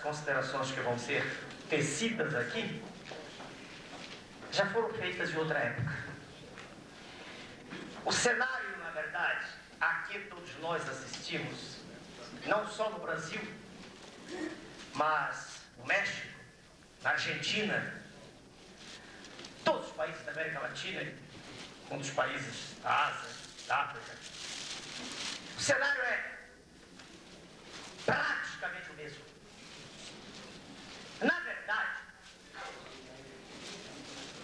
considerações que vão ser tecidas aqui já foram feitas em outra época. O cenário, na verdade, a que todos nós assistimos, não só no Brasil, mas no México, na Argentina, todos os países da América Latina, um dos países da Ásia, da África. O cenário é praticamente o mesmo. Na verdade,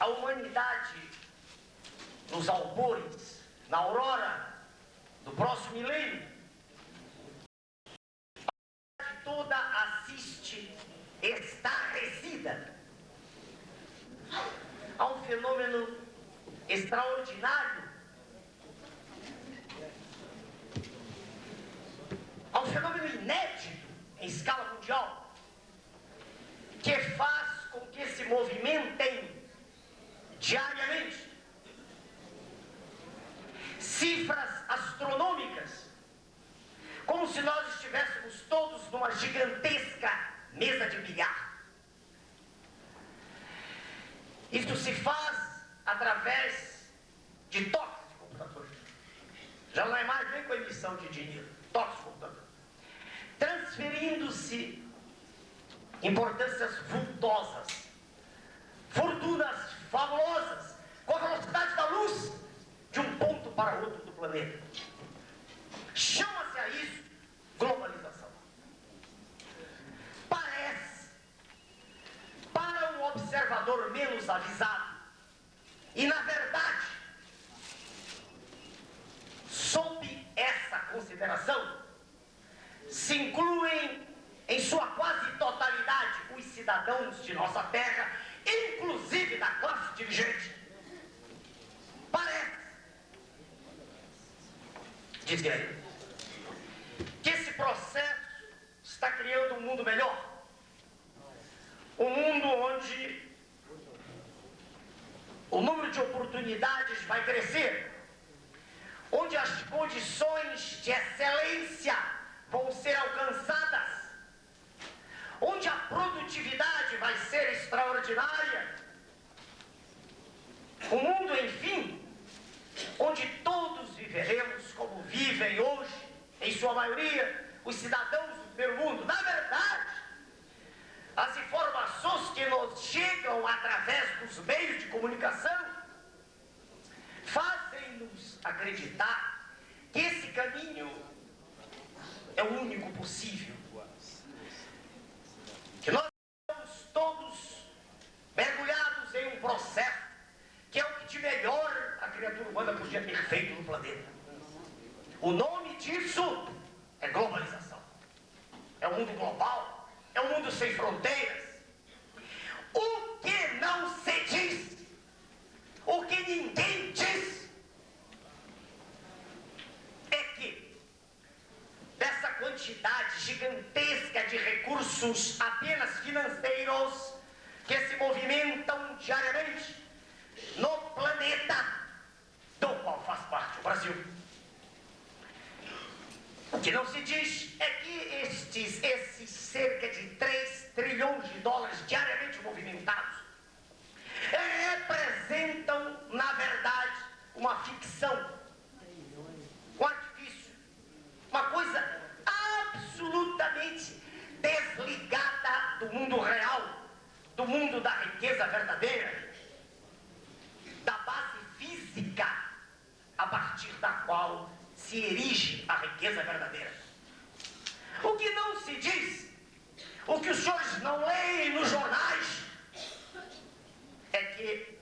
a humanidade, nos albores, na aurora do próximo milênio, toda assiste estarrecida a um fenômeno extraordinário, a um fenômeno inédito em escala mundial, que faz com que se movimentem diariamente cifras astronômicas, como se nós estivéssemos todos numa gigantesca mesa de bilhar. Isso se faz através de toques de computador. Já não é mais nem com emissão de dinheiro, toques de computador. Transferindo-se importâncias vultosas, fortunas fabulosas, com a velocidade da luz, de um ponto para outro do planeta. Chama-se a isso globalização. Parece, para um observador menos avisado, e na verdade, sob essa consideração, se incluem em sua quase totalidade os cidadãos de nossa terra, inclusive da classe dirigente. Parece dizer que esse processo está criando um mundo melhor. Um mundo onde o número de oportunidades vai crescer, onde as condições de excelência vão ser alcançadas, onde a produtividade vai ser extraordinária. Um mundo, enfim, onde todos viveremos como vivem hoje, em sua maioria, os cidadãos do primeiro mundo. Na verdade, as informações que nos chegam através dos meios de comunicação fazem-nos acreditar que esse caminho é o único possível. Que nós estamos todos mergulhados em um processo que é o que de melhor a criatura humana podia ter feito no planeta. O nome disso é globalização. É um mundo global, é um mundo sem fronteiras. O que não se diz, o que ninguém diz, é que dessa quantidade gigantesca de recursos apenas financeiros que se movimentam diariamente no planeta, do qual faz parte o Brasil, o que não se diz é que esses cerca de 3 trilhões de dólares diariamente movimentados representam, na verdade, uma ficção, um artifício, uma coisa absolutamente desligada do mundo real, do mundo da riqueza verdadeira, da base física a partir da qual se erige a riqueza verdadeira. O que não se diz, o que os senhores não leem nos jornais, é que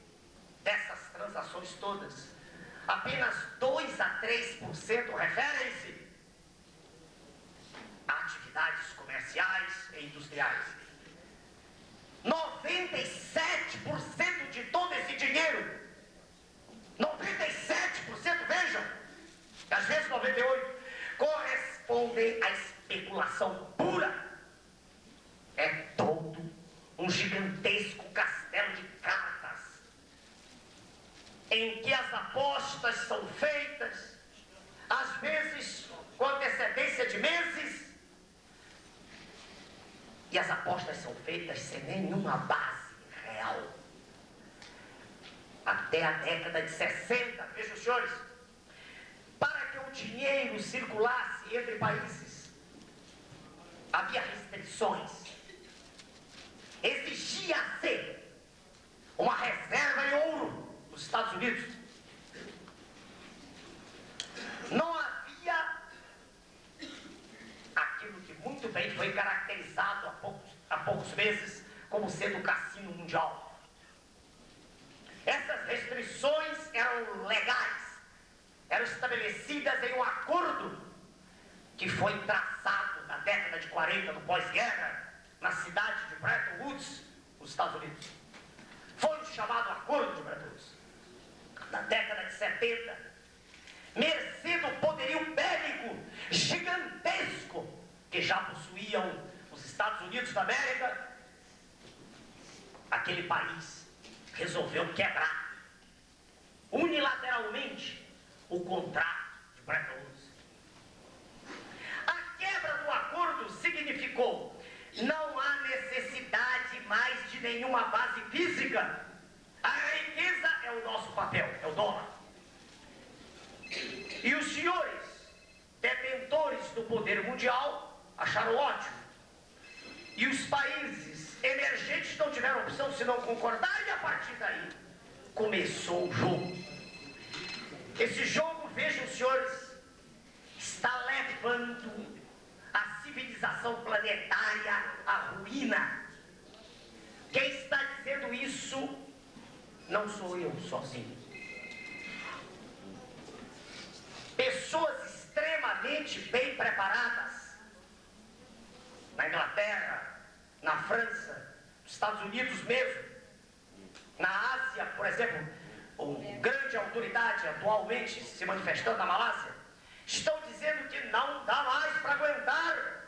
dessas transações todas, apenas 2 a 3% referem-se a atividades comerciais e industriais. 97% de todo esse dinheiro, 97%, vejam, às vezes 98%, correspondem à especulação pura. É todo um gigantesco castelo de cartas, em que as apostas são feitas, às vezes com antecedência de meses, E as apostas são feitas sem nenhuma base real. Até a década de 60, vejam, senhores, para que o dinheiro circulasse entre países, havia restrições. Exigia-se uma reserva em ouro nos Estados Unidos. Não havia aquilo que muito bem foi caracterizado há poucos meses como sendo o cassino mundial. Essas restrições eram legais, eram estabelecidas em um acordo que foi traçado na década de 40 do pós-guerra, na cidade de Bretton Woods, nos Estados Unidos. Foi o chamado Acordo de Bretton Woods. Na década de 70, mercê do poderio bélico gigantesco que já possuíam os Estados Unidos da América, aquele país resolveu quebrar unilateralmente o contrato de Bretton Woods. A quebra do acordo significou: não há necessidade mais de nenhuma base física. A riqueza é o nosso papel, é o dólar. E os senhores detentores do poder mundial acharam ótimo. E os países emergentes não tiveram opção senão concordar, e a partir daí começou o jogo. Esse jogo, vejam, senhores, está levando a civilização planetária à ruína. Quem está dizendo isso não sou eu sozinho. Pessoas extremamente bem preparadas na Inglaterra, na França, nos Estados Unidos mesmo, na Ásia, por exemplo, uma grande autoridade atualmente se manifestando na Malásia, estão dizendo que não dá mais para aguentar,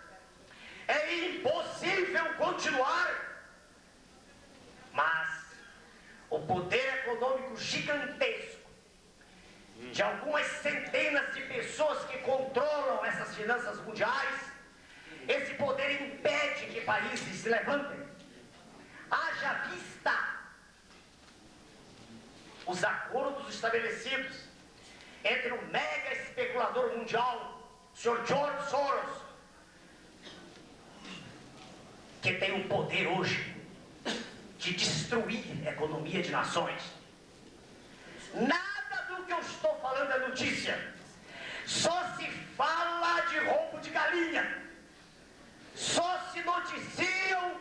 é impossível continuar. Mas o poder econômico gigantesco de algumas centenas de pessoas que controlam essas finanças mundiais, esse poder impede que países se levantem. Haja vista os acordos estabelecidos entre o mega especulador mundial, o Sr. George Soros, que tem o poder hoje de destruir a economia de nações. Nada do que eu estou falando é notícia. Só se fala de roubo de galinha. Só se noticiam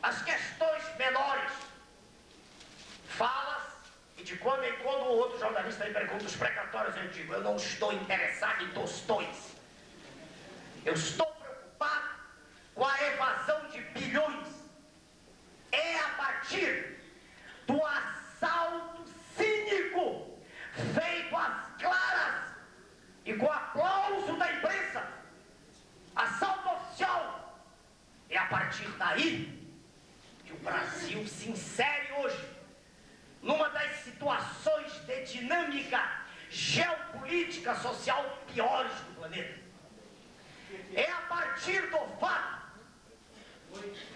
as questões menores. Falas, e de quando em quando o outro jornalista me pergunta os precatórios, eu digo: eu não estou interessado em tostões. Eu estou preocupado com a evasão de bilhões. É a partir do assalto cínico feito às claras e com aplauso da imprensa, assalto oficial. É a partir daí que o Brasil se insere hoje numa das situações de dinâmica geopolítica social piores do planeta. É a partir do fato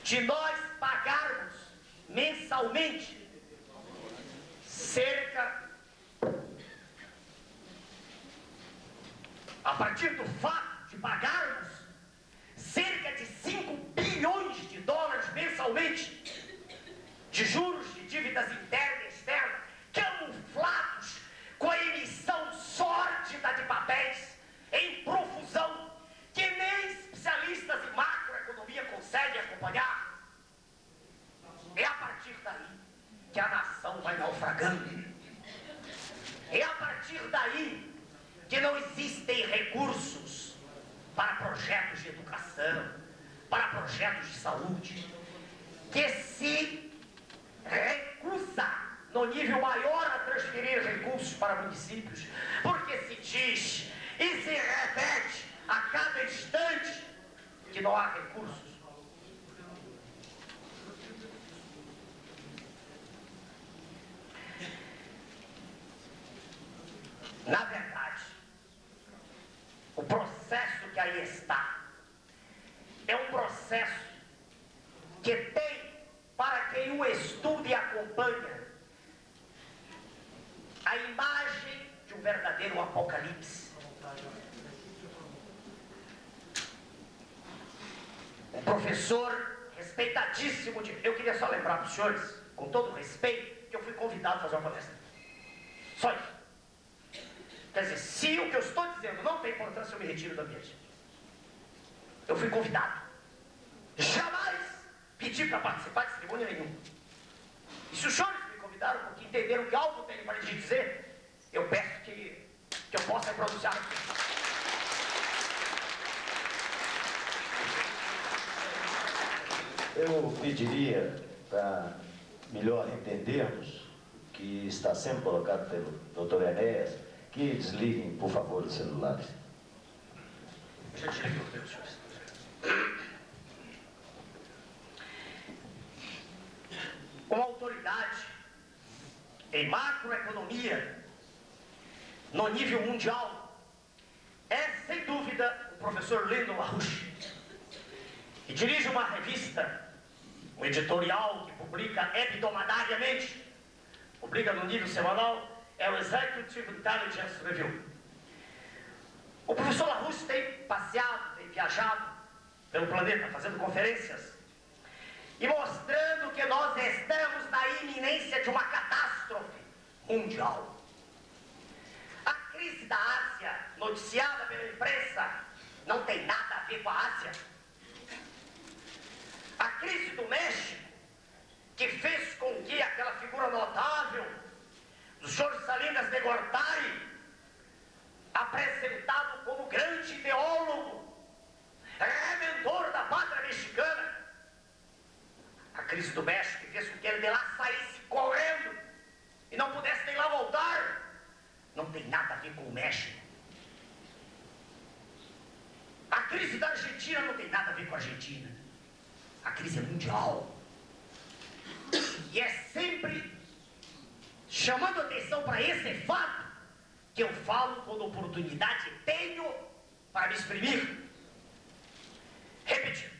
de nós pagarmos mensalmente cerca de 5 bilhões de dólares mensalmente de juros de dívidas internas e externas, camuflados com a emissão sórdida de papéis em profusão, que nem especialistas em macroeconomia conseguem acompanhar. É a partir daí que a nação vai naufragando. É a partir daí que não existem recursos para projetos de educação, para projetos de saúde, que se recusa no nível maior a transferir recursos para municípios, porque se diz e se repete a cada instante que não há recursos. Na verdade, o processo que aí está é um processo estuda e acompanha a imagem de um verdadeiro apocalipse. Um professor respeitadíssimo de... Eu queria só lembrar para os senhores, com todo respeito, que eu fui convidado a fazer uma palestra. Só isso. Quer dizer, se o que eu estou dizendo não tem importância, eu me retiro da ambiente. Eu fui convidado. Jamais pedi para participar de cerimônia nenhuma. E se os senhores me convidaram porque entenderam que algo tenho para lhes dizer, eu peço que eu possa pronunciar aqui. Eu pediria, para melhor entendermos, que está sendo colocado pelo Dr. Enéas, que desliguem, por favor, os celulares. Já desliguei os meus, senhores. Uma autoridade em macroeconomia no nível mundial é, sem dúvida, o professor Lyndon LaRouche, que dirige uma revista, um editorial que publica hebdomadariamente, publica no nível semanal, é o Executive Intelligence Review. O professor LaRouche tem passeado, tem viajado pelo planeta, fazendo conferências e mostrando que nós estamos na iminência de uma catástrofe mundial. A crise da Ásia, noticiada pela imprensa, não tem nada a ver com a Ásia. A crise do México, que fez com que aquela figura notável do senhor Salinas de Gortari, apresentado como grande ideólogo, redentor da pátria mexicana, a crise do México que fez com que ele de lá saísse correndo e não pudesse nem lá voltar, não tem nada a ver com o México. A crise da Argentina não tem nada a ver com a Argentina. A crise é mundial. E é sempre chamando atenção para esse fato que eu falo quando oportunidade tenho para me exprimir. Repetir,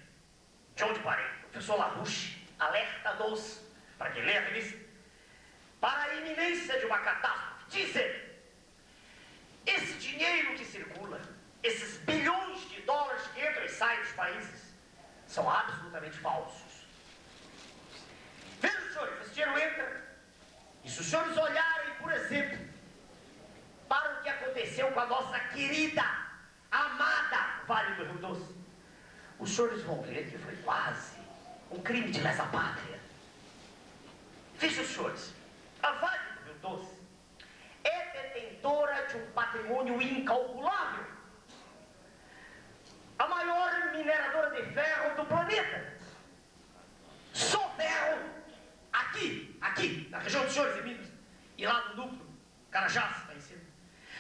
de onde parei, o professor LaRouche alerta-nos, para quem lê a revista, para a iminência de uma catástrofe. Diz ele, esse dinheiro que circula, esses bilhões de dólares que entram e saem dos países, são absolutamente falsos. Vejam, senhores, esse dinheiro entra, e se os senhores olharem, por exemplo, para o que aconteceu com a nossa querida, amada Vale do Rio Doce, os senhores vão ver que foi quase um crime de lesa pátria. Vejam, senhores, a Vale do Rio Doce é detentora de um patrimônio incalculável. A maior mineradora de ferro do planeta. Só ferro aqui, na região dos senhores em Minas, e lá no núcleo, Carajás, está em cima.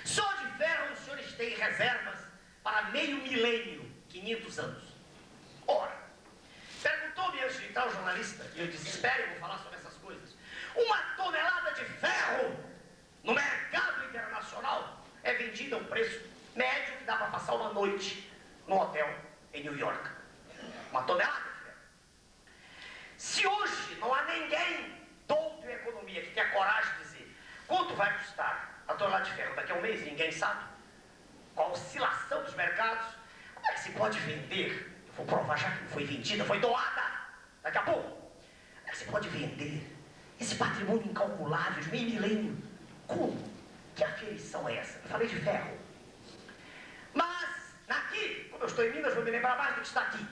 Só de ferro os senhores têm reservas para meio milênio, 500 anos. Ora, perguntou-me antes de entrar o jornalista, e eu disse, espere, eu vou falar sobre essas coisas. Uma tonelada de ferro no mercado internacional é vendida a um preço médio que dá para passar uma noite no hotel em New York. Uma tonelada de ferro. Se hoje não há ninguém douto em economia que tenha coragem de dizer quanto vai custar a tonelada de ferro daqui a um mês, ninguém sabe, com a oscilação dos mercados, como é que se pode vender? Eu vou provar já que não foi vendida, foi doada daqui a pouco. Como é que se pode vender esse patrimônio incalculável de meio milênio? Como? Que aferição é essa? Eu falei de ferro. Mas, aqui, como eu estou em Minas, vou me lembrar mais do que está aqui.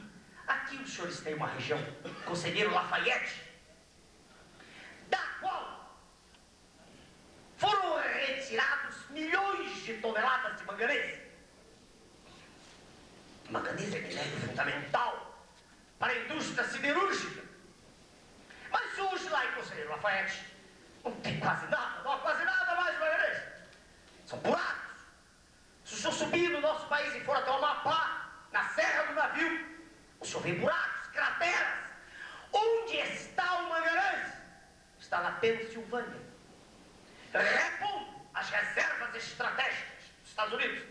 Aqui os senhores têm uma região, Conselheiro Lafayette, da qual foram retirados milhões de toneladas de manganês. Manganês é minério fundamental para a indústria siderúrgica. Mas hoje lá em Conselheiro Lafayette não tem quase nada, não há quase nada mais de manganês. São buracos. Se o senhor subir no nosso país e for até o Amapá, na Serra do Navio, o senhor vê buracos, crateras. Onde está o manganês? Está na Pensilvânia, repondo as reservas estratégicas dos Estados Unidos.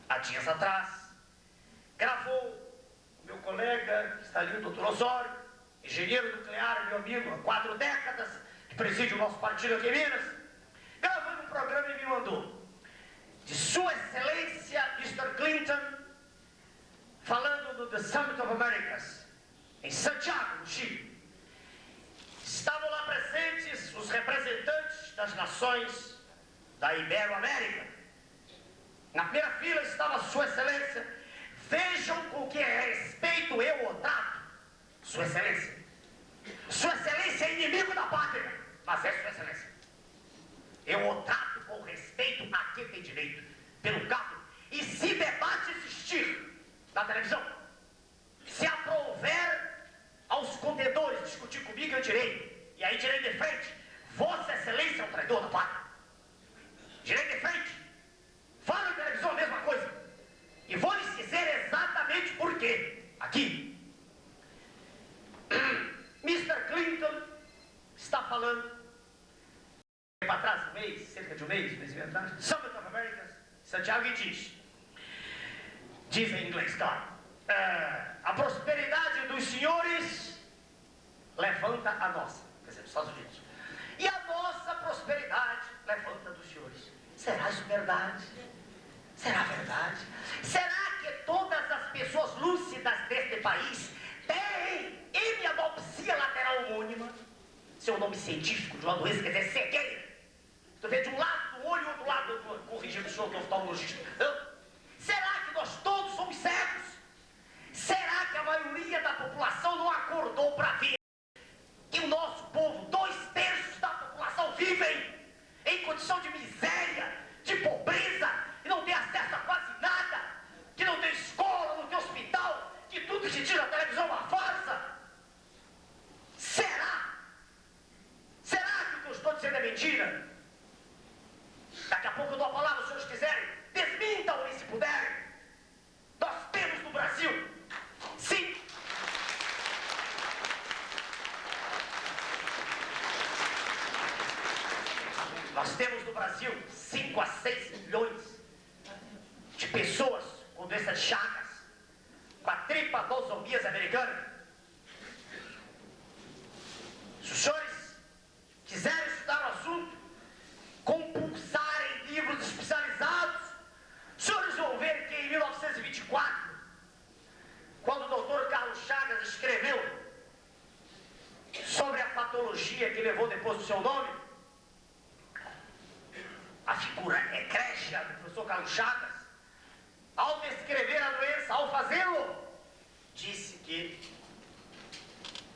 Há dias atrás, gravou o meu colega, que está ali, o Dr. Osório, engenheiro nuclear, meu amigo, há 4 décadas, que preside o nosso partido aqui em Minas, gravando um programa e me mandou. De Sua Excelência, Mr. Clinton, falando do The Summit of Americas, em Santiago, no Chile. Estavam lá presentes os representantes das nações da Ibero-América. Na primeira fila estava Sua Excelência. Vejam com que respeito eu o trato. Sua Excelência. Sua Excelência é inimigo da pátria, mas é Sua Excelência. Eu o trato com respeito a quem tem direito, pelo cabo. E se debate existir na televisão, se aprouver aos contendores discutir comigo, eu direi. E aí direi de frente: Vossa Excelência é um traidor da pátria. Direi de frente. Fala na televisão a mesma coisa. E vou lhes dizer exatamente por quê. Aqui. Mr. Clinton está falando para trás, um mês, cerca de um mês atrás, Summit of Americas, Santiago, e diz em inglês, claro, a prosperidade dos senhores levanta a nossa, quer dizer, dos Estados Unidos, e a nossa prosperidade levanta dos senhores. Será isso verdade? Será verdade? Será que todas as pessoas lúcidas deste país têm hemianopsia lateral homônima? Seu nome científico de uma doença, quer dizer, cegueira. Tu vê de um lado do olho e outro lado do olho. Corrigindo o senhor do oftalmologista. Será que nós todos somos cegos? Será que a maioria da população não acordou para ver que o nosso povo, 2/3 da população, vivem em condição de miséria, de pobreza, e não tem acesso a quase nada, que não tem escola, não tem hospital, que tudo que tira a televisão é uma farsa? Será? Será que o que eu estou dizendo é mentira? Daqui a pouco eu dou a palavra, se os senhores quiserem, desmintam-me se puderem. Nós temos no Brasil, sim, nós temos no Brasil 5 a 6 milhões de pessoas com doença de Chagas, com a tripanosomias americana. Se os senhores quiserem estudar o assunto, compulsarem livros especializados, os senhores vão ver que em 1924, quando o doutor Carlos Chagas escreveu sobre a patologia que levou depois o seu nome, a figura egrégia do professor Carlos Chagas, ao descrever a doença, ao fazê-lo, disse que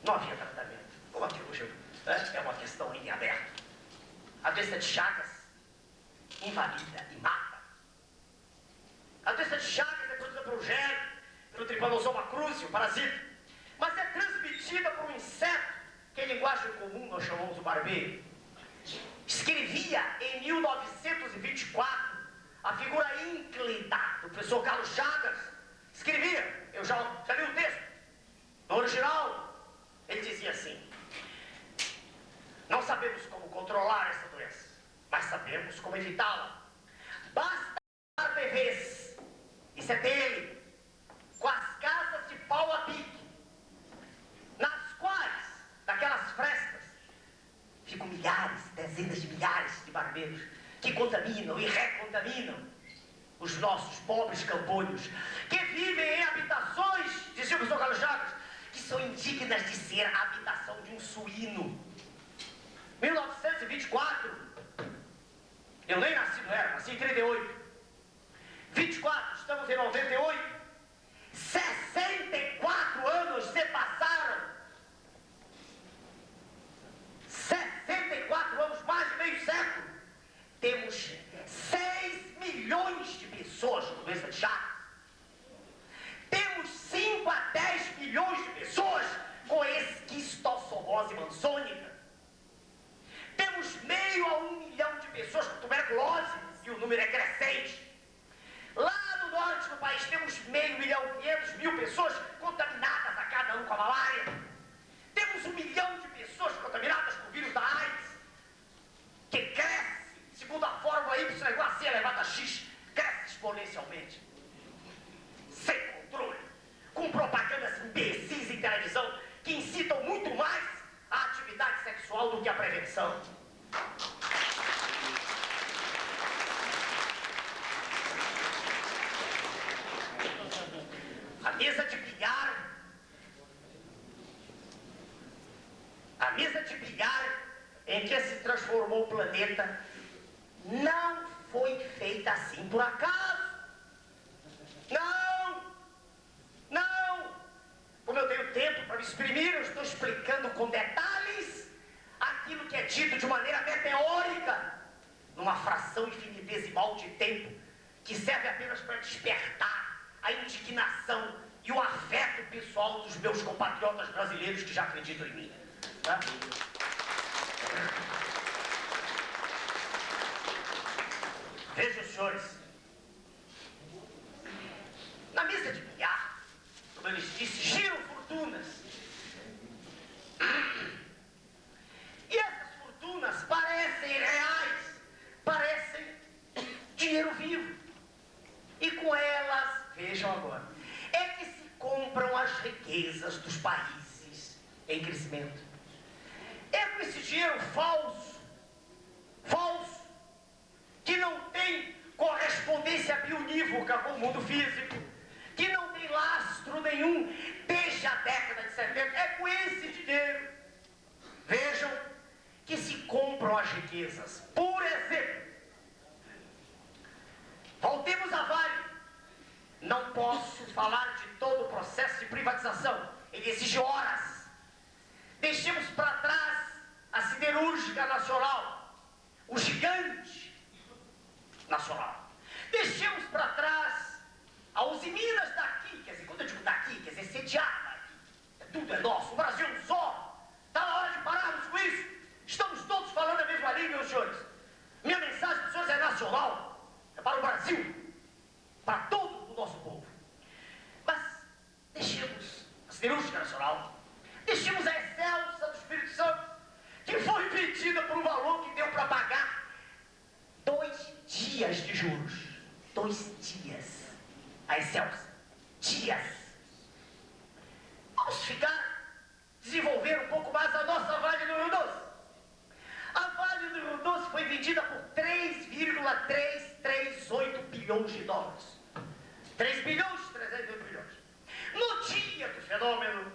não havia tratamento. Como aqui hoje é uma questão em aberto. A doença de Chagas invalida e mata. A doença de Chagas é produzida pelo gene, pelo Trypanosoma cruzi, o parasita, mas é transmitida por um inseto que, em linguagem comum, nós chamamos de barbeiro. Escrevia em 1924 a figura ínclita do professor Carlos Chagas. Escrevia, eu já li o texto, no original, ele dizia assim: não sabemos como controlar essa doença, mas sabemos como evitá-la. Basta dar TVs, isso é dele, com as casas de pau a pique, nas quais, daquelas frestas, ficam milhares, dezenas de milhares de barbeiros que contaminam e recontaminam os nossos pobres camponhos, que vivem em habitações, dizia o professor Carlos Chagas, que são indignas de ser a habitação de um suíno. 1924, eu nem nasci, não era, nasci em 38. 24, estamos em 98. 64 anos se passaram. 64 anos, mais de meio século. Temos 6 milhões de pessoas com doença de Chagas. Temos 5 a 10 milhões de pessoas com esquistossomose mansônica. Temos meio a 1 milhão de pessoas com tuberculose, e o número é crescente. Lá no norte do país temos 500.000 pessoas contaminadas a cada ano com a malária. Temos 1 milhão de pessoas contaminadas com o vírus da AIDS, que cresce, segundo a fórmula Y igual a C elevado a X, cresce exponencialmente. Sem controle, com propagandas imbecis em televisão que incitam muito sexual do que a prevenção. A mesa de bilhar em que se transformou o planeta não foi feita assim por acaso. Não! Como eu tenho tempo para me exprimir, eu estou explicando com detalhes aquilo que é dito de maneira meteórica, numa fração infinitesimal de tempo, que serve apenas para despertar a indignação e o afeto pessoal dos meus compatriotas brasileiros que já acreditam em mim. Tá? Vejam, senhores, na mesa de bilhar, como eu lhes disse, giram fortunas. E essas fortunas parecem reais, parecem dinheiro vivo. E com elas, vejam agora, é que se compram as riquezas dos países em crescimento. É com esse dinheiro falso, que não tem correspondência bionívoca com o mundo físico, que não tem lastro nenhum desde a década de 70, é com esse dinheiro, vejam, que se compram as riquezas. Por exemplo, voltemos a Vale. Não posso falar de todo o processo de privatização, ele exige horas. Deixemos para trás a siderúrgica nacional, o gigante nacional. Deixemos para trás a Usiminas daqui, quer dizer, quando eu digo daqui, quer dizer, sediada aqui. Tudo é nosso, o Brasil é um só. Está na hora de pararmos com isso. Estamos todos falando a mesma língua, meus senhores. Minha mensagem para os senhores é nacional, é para o Brasil, para todo o nosso povo. Mas deixemos a siderúrgica nacional, deixemos a Excelsa do Espírito Santo, que foi vendida por um valor que deu para pagar 2 dias de juros. 2 dias. A Excelsa. Dias. Vamos desenvolver um pouco mais a nossa Vale do Rio Doce. A Vale do Rio Doce foi vendida por 3,338 bilhões de dólares. 3 bilhões e 308 bilhões. No dia do fenômeno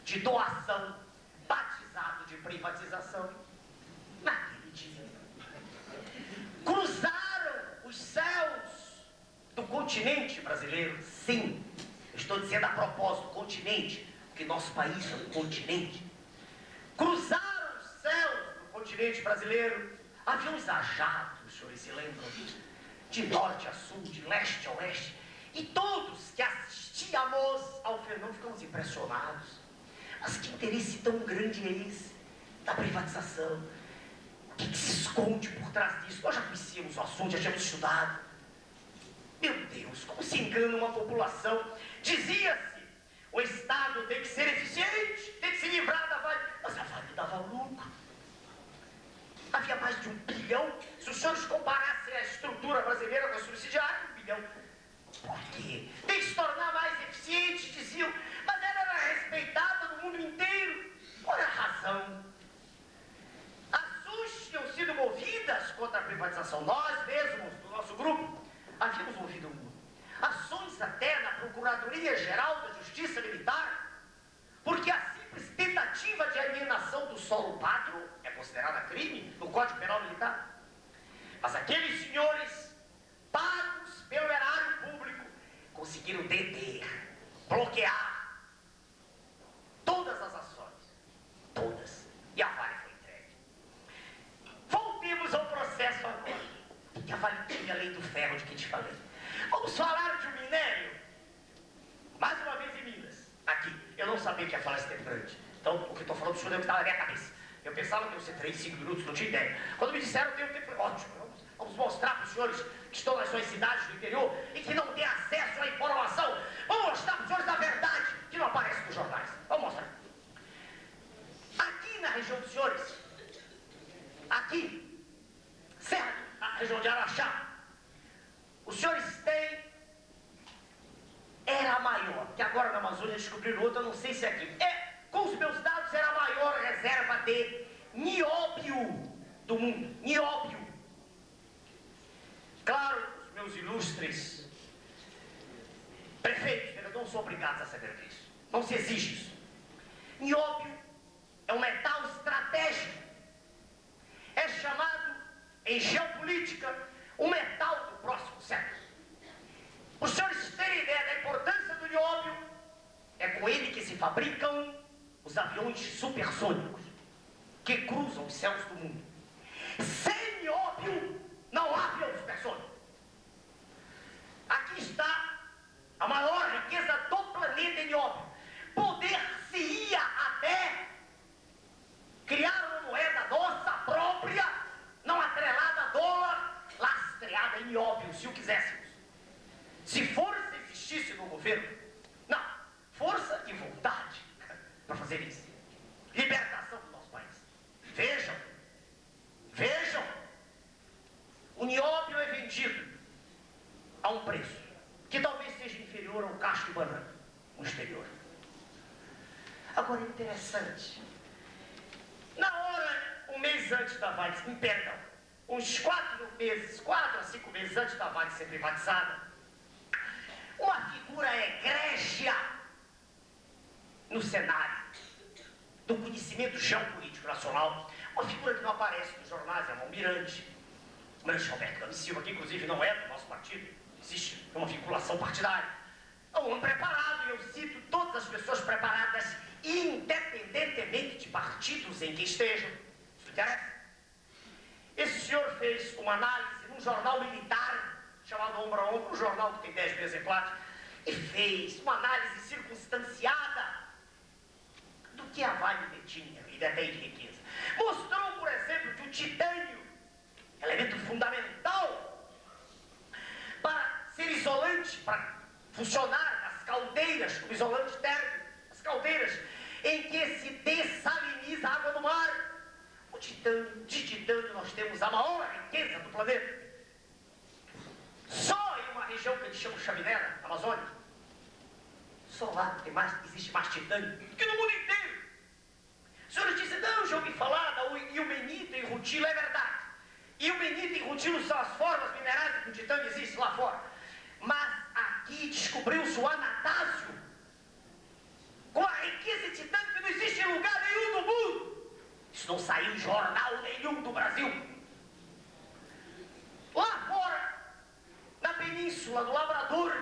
de doação, batizado de privatização, naquele dia, cruzaram os céus do continente brasileiro. Sim, eu estou dizendo a propósito, continente, porque nosso país é um continente. Cruzaram os céus do continente brasileiro aviões a jato, os senhores se lembram disso? De norte a sul, de leste a oeste. E todos que assistíamos ao fenômeno ficamos impressionados. Mas que interesse tão grande é esse da privatização? O que se esconde por trás disso? Nós já conhecíamos o assunto, já tínhamos estudado. Meu Deus, como se engana uma população. Dizia-se, o Estado tem que ser eficiente, tem que se livrar da Vale. Mas a Vale dava lucro. Havia mais de 1 bilhão. Se os senhores comparassem a estrutura brasileira com a subsidiária, 1 bilhão. Por quê? Tem que se tornar mais eficiente, diziam. Mas ela era respeitada no mundo inteiro. Qual é a razão? As SUS tinham sido movidas contra a privatização. Nós mesmos, do nosso grupo, havíamos movido ações até na Procuradoria-Geral da Justiça Militar, porque a simples tentativa de alienação do solo pátrio é considerada crime no Código Penal Militar. Mas aqueles senhores, pagos pelo erário público, conseguiram deter, bloquear todas as ações. Todas. E a Vale foi entregue. Voltemos ao processo agora. Que a Vale tinha a lei do ferro de que te falei. Vamos falar de um minério. Mais uma vez em Minas. Aqui. Eu não sabia que ia falar esse tempo grande. Então, o que estou falando do senhor é o que estava na minha cabeça. Eu pensava que ia ser 3, 5 minutos, não tinha ideia. Quando me disseram que eu tenho tempo, ótimo. Vamos mostrar para os senhores que estão nas suas cidades do interior e que não têm acesso à informação. Vamos mostrar para os senhores a verdade que não aparece nos jornais. Vamos mostrar. Aqui na região dos senhores, aqui, certo, a região de Araxá, os senhores têm, era a maior, que agora na Amazônia descobriram outra, eu não sei se é aqui. Com os meus dados, era a maior reserva de do mundo. Nióbio. Claro, os meus ilustres prefeitos não são obrigados a saber disso. Não se exige isso. Nióbio é um metal estratégico. É chamado, em geopolítica, o metal do próximo século. Os senhores terem ideia da importância do nióbio, é com ele que se fabricam os aviões supersônicos que cruzam os céus do mundo. Sem nióbio, não há avião supersônico. Aqui está a maior riqueza do planeta em nióbio. Poder-se-ia até criar uma moeda nossa própria, não atrelada a dólar, lastreada em nióbio, se o quiséssemos. Se força existisse no governo, não, força e vontade para fazer isso. Libertação do nosso país. Vejam, vejam, o nióbio é vendido a um preço que talvez seja inferior ao cacho de banana no exterior. Agora, interessante, na hora, um mês antes da Vale, perdão, uns 4 a 5 meses antes da Vale ser privatizada, uma figura egrégia no cenário do conhecimento geopolítico nacional, uma figura que não aparece nos jornais, é um almirante Roberto Gomes Silva, que inclusive não é do nosso partido, existe uma vinculação partidária. É um homem preparado, e eu cito todas as pessoas preparadas, independentemente de partidos em que estejam. Isso interessa? Esse senhor fez uma análise num jornal militar, chamado Ombro a Ombro, um jornal que tem 10 mil exemplares, e fez uma análise circunstanciada do que a Vale detinha e detém de riqueza. Mostrou, por exemplo, que o titânio, elemento fundamental para ser isolante, para funcionar nas caldeiras, como isolante térmico, as caldeiras em que se dessaliniza a água do mar. De titânio nós temos a maior riqueza do planeta. Só em uma região que eles chamam Chaminé, na Amazônia, só lá existe mais titânio que no mundo inteiro. Os senhores dizem, não, já ouvi falar da ilmenita e rutilo, é verdade. Ilmenita e rutilo são as formas minerais que o titânio existe lá fora. Mas aqui descobriu-se o anatásio, com a riqueza de titânio que não existe em lugar nenhum do mundo. Isso não saiu em jornal nenhum do Brasil. Lá fora, na península do Labrador,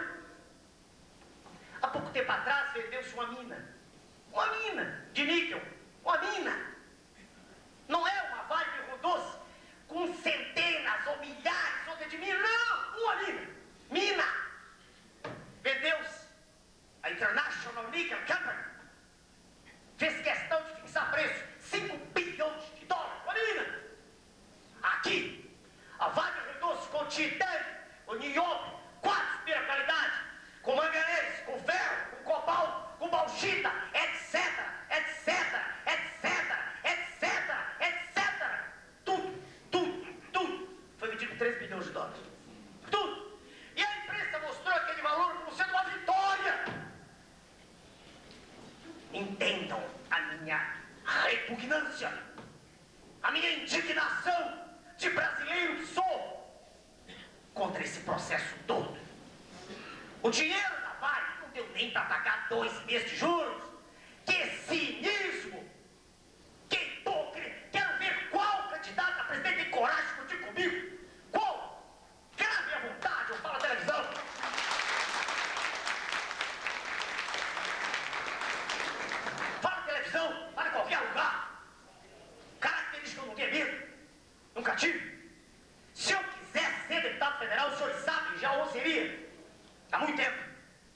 há pouco tempo atrás vendeu-se uma mina de níquel, uma mina. Não é uma Vale de Rio Doce com centenas ou milhares ou de minas, não, uma mina. Vendeu-se a International Nickel Company, fez questão de fixar preço, 5 bilhões de dólares, uma mina. Aqui, a Vale de Rio Doce com titânio, o nióbio, 4 de primeira qualidade, com manganês, com ferro, com cobalto, com bauxita, etc. Tudo. Foi vendido por 3 bilhões de dólares. Tudo. E a imprensa mostrou aquele valor como sendo uma vitória. Entendam a minha repugnância, a minha indignação de brasileiro que sou contra esse processo todo. O dinheiro da Vale não deu nem para pagar 2 meses de juros. Que cinismo! Que hipócrita! Quero ver qual candidato a presidente tem coragem de discutir comigo. Qual? Grave à vontade, eu falo na televisão. Fala na televisão, fala em qualquer lugar. Característica que eu não tenho medo. Nunca tive. Se eu quisesse ser deputado federal, os senhores sabem, já o seria. Há muito tempo.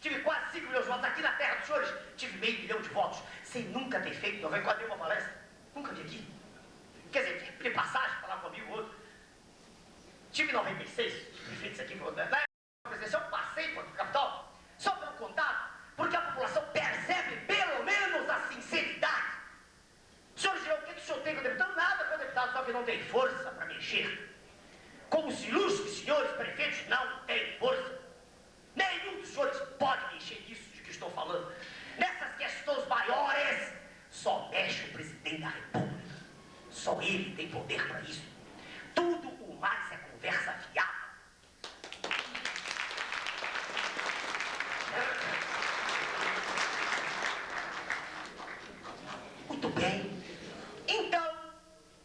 Tive quase 5 milhões de votos aqui na terra dos senhores. Tive meio milhão de votos. Sem nunca ter feito 94 uma palestra. Nunca vi aqui. Quer dizer, de passagem, falar com um amigo ou outro. Tive 96 prefeitos aqui. Na época da presidência, eu passei por capital. Só pelo contato. Porque a população percebe pelo menos a sinceridade. Os senhores dirão, o que o senhor tem com o deputado? Nada com o deputado, só que não tem força para mexer. Como os ilustres senhores prefeitos não têm força. Nenhum dos senhores pode mexer nisso de que estou falando. Nessas questões maiores, só mexe o presidente da República. Só ele tem poder para isso. Tudo o mais é conversa fiada. Muito bem. Então,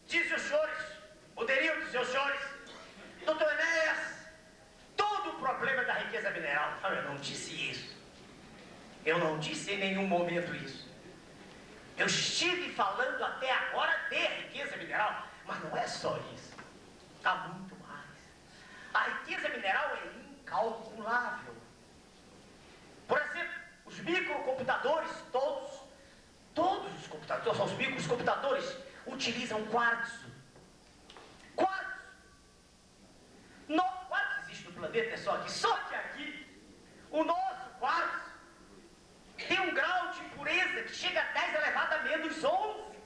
dizem os senhores, poderiam dizer os senhores, doutor Enéas, todo o problema da riqueza mineral. Não, eu não disse isso. Eu não disse em nenhum momento isso. Eu estive falando até agora de riqueza mineral, mas não é só isso. Há muito mais. A riqueza mineral é incalculável. Por exemplo, os microcomputadores, todos os computadores, os microcomputadores utilizam quartzo. Quartzo. Quartzo existe no planeta, é só aqui. Só que aqui, o nosso quartzo tem um grau de impureza que chega a 10 elevado a menos 11.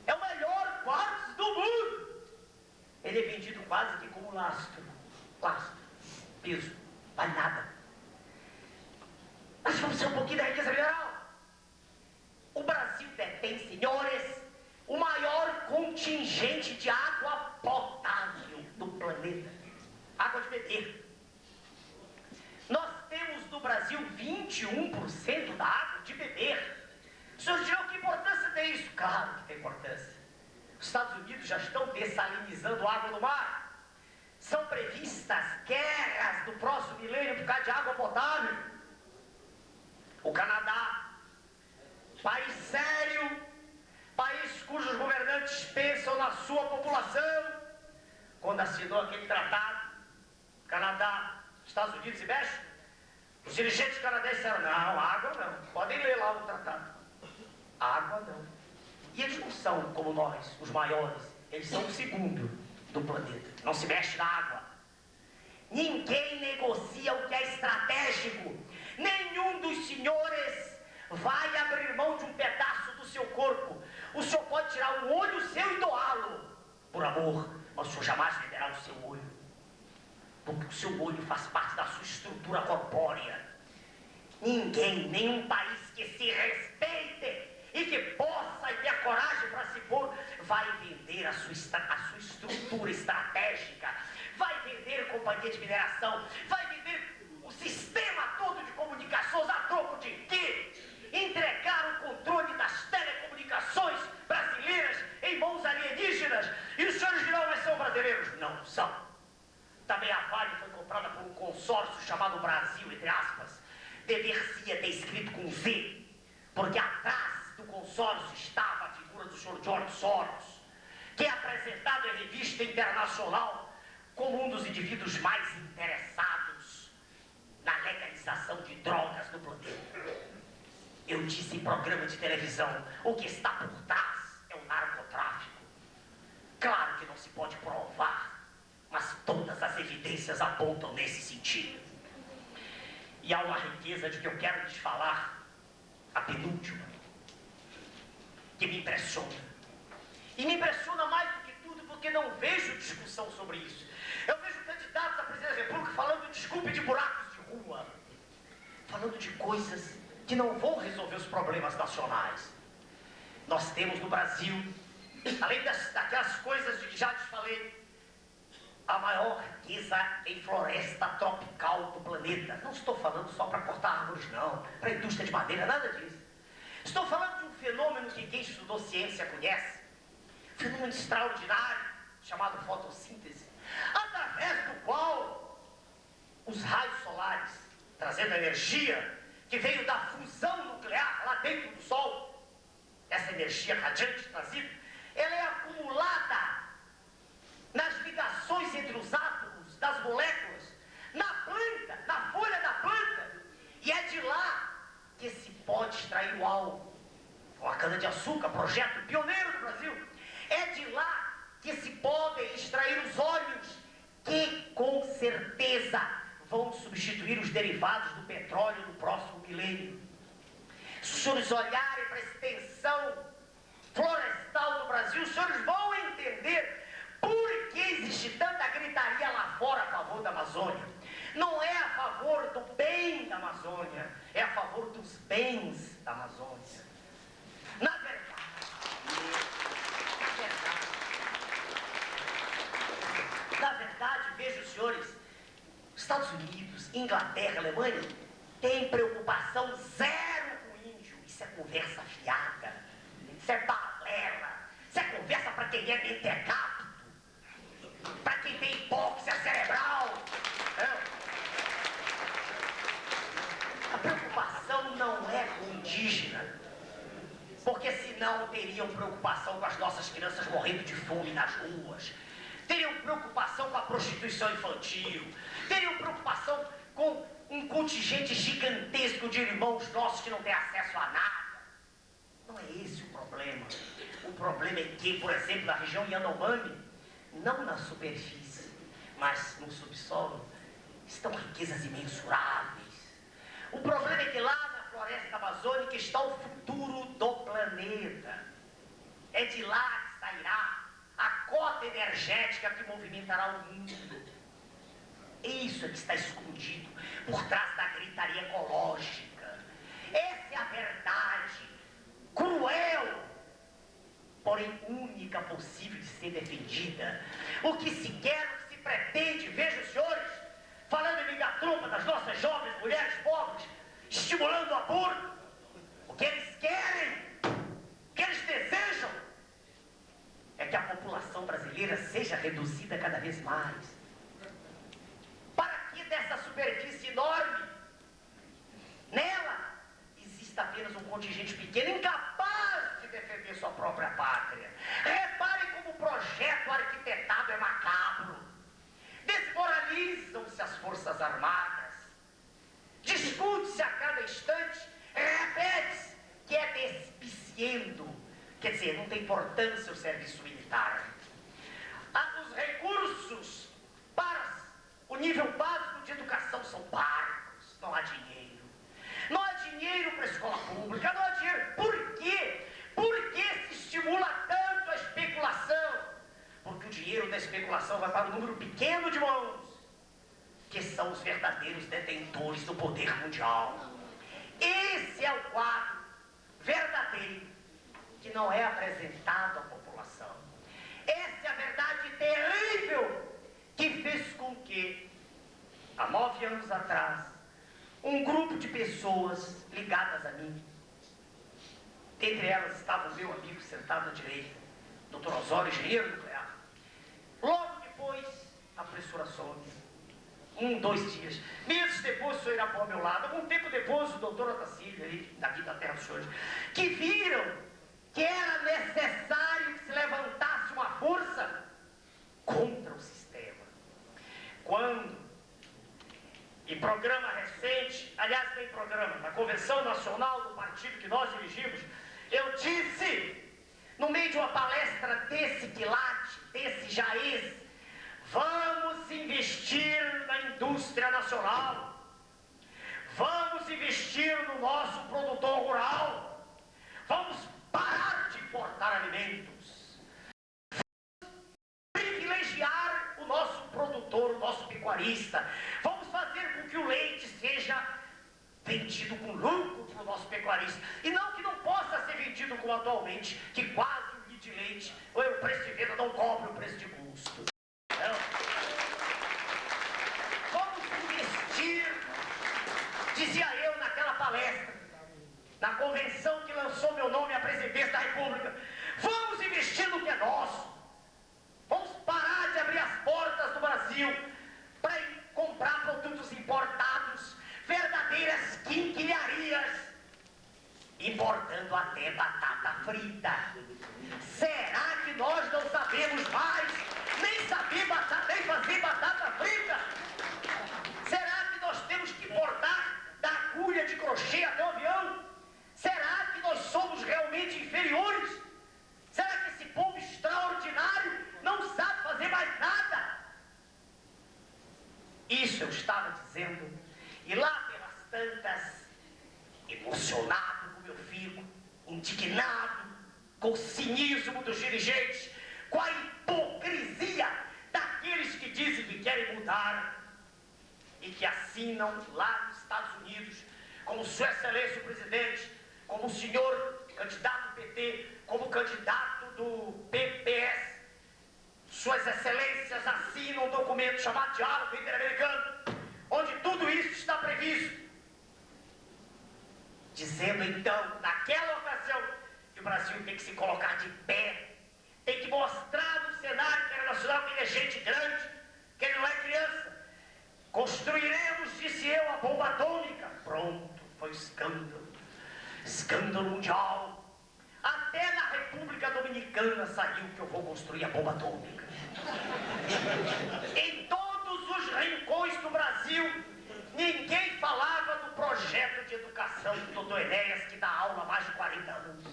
É o melhor quartzo do mundo. Ele é vendido quase que como lastro. Lastro. Peso. Vale nada. Mas vamos ser um pouquinho da riqueza mineral. O Brasil detém, senhores, o maior contingente de água potável do planeta. Água de beber. Nós temos no Brasil 21% da água de beber. Os senhores dirão, que importância tem isso? Claro que tem importância. Os Estados Unidos já estão dessalinizando a água do mar. São previstas guerras no próximo milênio por causa de água potável. O Canadá, país sério, país cujos governantes pensam na sua população, quando assinou aquele tratado, Canadá, Estados Unidos e México, os dirigentes canadenses disseram, não, água não, podem ler lá o tratado. Água não. E eles não são como nós, os maiores, eles são o segundo do planeta, não se mexe na água. Ninguém negocia o que é estratégico. Nenhum dos senhores vai abrir mão de um pedaço do seu corpo. O senhor pode tirar um olho seu e doá-lo, por amor, mas o senhor jamais venderá o seu olho. Porque o seu olho faz parte da sua estrutura corpórea. Ninguém, nenhum país que se respeite e que possa e tenha coragem para se pôr, vai vender a sua estrutura estratégica, vai vender companhia de mineração, vai vender o sistema todo de comunicações a troco de quê? Entregar o controle das telecomunicações brasileiras em mãos alienígenas. E os senhores dirão, mas são brasileiros? Não são. Também a Vale foi comprada por um consórcio chamado Brasil, entre aspas. Dever-se-ia ter escrito com Z, porque atrás do consórcio estava a figura do senhor George Soros, que é apresentado em revista internacional como um dos indivíduos mais interessados na legalização de drogas no planeta. Eu disse em programa de televisão, o que está por trás é o narcotráfico. Claro que não se pode provar, mas todas as evidências apontam nesse sentido. E há uma riqueza de que eu quero lhes falar, a penúltima, que me impressiona. E me impressiona mais do que tudo porque não vejo discussão sobre isso. Eu vejo candidatos à presidência da República falando, desculpe, de buracos de rua, falando de coisas que não vão resolver os problemas nacionais. Nós temos no Brasil, além daquelas coisas de que já te falei, a maior riqueza em floresta tropical do planeta. Não estou falando só para cortar árvores, não, para a indústria de madeira, nada disso. Estou falando de um fenômeno que quem estudou ciência conhece, um fenômeno extraordinário, chamado fotossíntese, através do qual os raios solares, trazendo energia que veio da fusão nuclear lá dentro do Sol, essa energia radiante trazida, ela é acumulada nas ligações entre os átomos das moléculas, na planta, na folha da planta, e é de lá que se pode extrair o álcool. Com a cana-de-açúcar, projeto pioneiro do Brasil, é de lá que se podem extrair os óleos, que com certeza vão substituir os derivados do petróleo no próximo milênio. Se os senhores olharem para a extensão florestal do Brasil, os senhores vão entender por que existe tanta gritaria lá fora a favor da Amazônia. Não é a favor do bem da Amazônia, é a favor dos bens da Amazônia. Na verdade, Inglaterra, Alemanha, tem preocupação zero com o índio. Isso é conversa fiada. Isso é balela. Isso é conversa para quem é mentecapto. Para quem tem hipóxia cerebral. A preocupação não é com o indígena. Porque senão teriam preocupação com as nossas crianças morrendo de fome nas ruas. Teriam preocupação com a prostituição infantil. Teriam preocupação com um contingente gigantesco de irmãos nossos que não têm acesso a nada. Não é esse o problema. O problema é que, por exemplo, na região Yanomami, não na superfície, mas no subsolo, estão riquezas imensuráveis. O problema é que lá na floresta amazônica está o futuro do planeta. É de lá que sairá a cota energética que movimentará o mundo. Isso é que está escondido por trás da gritaria ecológica. Essa é a verdade cruel, porém única possível de ser defendida. O que se quer, o que se pretende, vejam os senhores, falando em megatrompa das nossas jovens mulheres pobres, estimulando o aborto. O que eles querem, o que eles desejam, é que a população brasileira seja reduzida cada vez mais. Para que dessa superfície enorme, nela, exista apenas um contingente pequeno, incapaz de defender sua própria pátria. Reparem como o projeto arquitetado é macabro. Desmoralizam-se as Forças Armadas. Discute-se a cada instante, repete-se que é despiciendo. Quer dizer, não tem importância o serviço militar. Os recursos para o nível básico de educação são parcos. Não há dinheiro. Não há dinheiro para a escola pública, não há dinheiro. Por quê? Por que se estimula tanto a especulação? Porque o dinheiro da especulação vai para um número pequeno de mãos, que são os verdadeiros detentores do poder mundial. Esse é o quadro verdadeiro que não é apresentado à população. Essa é a verdade terrível que fez com que, há 9 anos atrás, um grupo de pessoas ligadas a mim, dentre elas estava o meu amigo sentado à direita, Dr. Osório, engenheiro nuclear. Logo depois, a professora Sônia, 2 dias. Meses depois, o senhor Irapó ao meu lado. Algum tempo depois, o doutor Otacílio, aí, daqui da terra dos senhores, que viram que era necessário que se levantasse uma força contra o sistema. Quando, em programa recente, aliás, tem programa, na Convenção Nacional do partido que nós dirigimos, eu disse, no meio de uma palestra desse quilate, desse jaez, vamos investir na indústria nacional, vamos investir no nosso produtor rural, vamos parar de importar alimentos, vamos privilegiar o nosso produtor, o nosso pecuarista, vamos fazer com que o leite seja vendido com lucro para o nosso pecuarista, e não que não possa ser vendido como atualmente, que quase o litro de leite, ou o preço de venda não cobre o preço de custo. Vamos investir, dizia eu naquela palestra, na convenção que lançou meu nome à presidência da República, vamos investir no que é nosso. Vamos parar de abrir as portas do Brasil para comprar produtos importados, verdadeiras quinquilharias, importando até batata frita. Será que nós não sabemos mais nem fazer batata frita? Será que nós temos que importar da agulha de crochê até o avião? Será que nós somos realmente inferiores? Será que esse povo extraordinário não sabe fazer mais nada? Isso eu estava dizendo, e lá pelas tantas, emocionado como eu fico, indignado com o cinismo dos dirigentes, com a hipocrisia daqueles que dizem que querem mudar e que assinam lá nos Estados Unidos, como Sua Excelência o Presidente, como o senhor candidato do PT, como candidato do PPS. Suas Excelências assinam um documento chamado Diálogo Interamericano, onde tudo Tudo isso está previsto. Dizendo então, naquela ocasião, que o Brasil tem que se colocar de pé, tem que mostrar no cenário internacional que ele é gente grande, que ele não é criança. Construiremos, disse eu, a bomba atômica. Pronto, foi escândalo. Escândalo mundial. Até na República Dominicana saiu que eu vou construir a bomba atômica. Em todos os rincões do Brasil, ninguém falava do projeto de educação do Dr. Enéas, que dá aula há mais de 40 anos.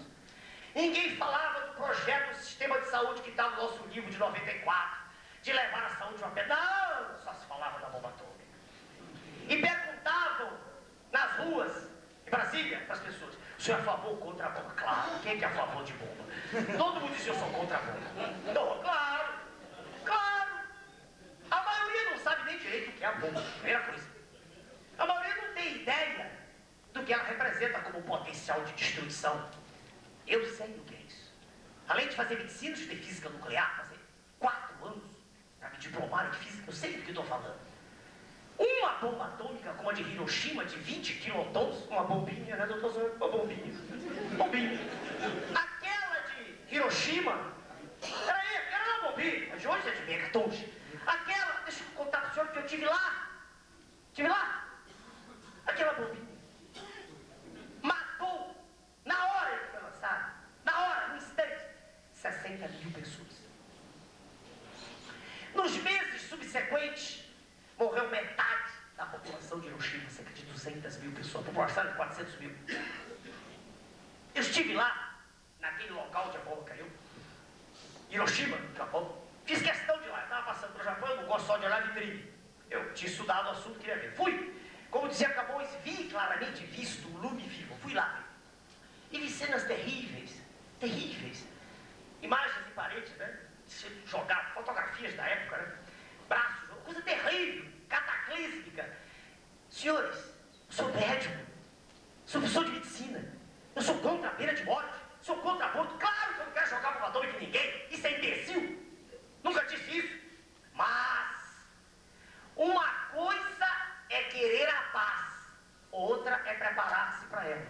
Ninguém falava do projeto do sistema de saúde que está no nosso livro de 94, de levar a saúde a pé. Não, só se falava da bomba atômica. E perguntavam nas ruas de Brasília para as pessoas: o senhor é a favor ou contra a bomba? Claro, quem é que é a favor de bomba? Todo mundo dizia: eu sou contra a bomba. Não, claro, claro. A maioria não sabe nem direito o que é a bomba, primeira coisa. A maioria não tem ideia do que ela representa como potencial de destruição. Eu sei o que é isso. Além de fazer medicina, estudei física nuclear, fazer 4 anos para me diplomar em física, eu sei do que estou falando. Uma bomba atômica como a de Hiroshima, de 20 quilotons, uma bombinha, né, doutor Zé? Uma bombinha. Bombinha. Aquela de Hiroshima, era uma bombinha, mas de hoje é de megatons. Aquela, deixa eu contar para o senhor que eu tive lá. Tive lá. Aquela bombinha. Matou, na hora que foi lançada, na hora, no instante, 60 mil pessoas. Nos meses subsequentes, morreu metade da população de Hiroshima, cerca de 200 mil pessoas, a população de 400 mil. Eu estive lá, naquele local onde a bomba caiu, Hiroshima, Japão. Fiz questão de ir lá, eu estava passando para o Japão, eu não gosto só de olhar vitrine. Eu tinha estudado o assunto, queria ver. Fui, como dizia Camões, vi claramente, visto o lume vivo, fui lá. E vi cenas terríveis, terríveis. Imagens em paredes, né? Jogar fotografias da época, né? Braços, coisa terrível, cataclísmica. Senhores, eu sou médico, sou professor de medicina, eu sou contra a pena de morte, sou contra aborto. Claro que eu não quero jogar bomba atômica em ninguém, isso é imbecil. Nunca disse isso. Mas uma coisa é querer a paz, outra é preparar-se para ela.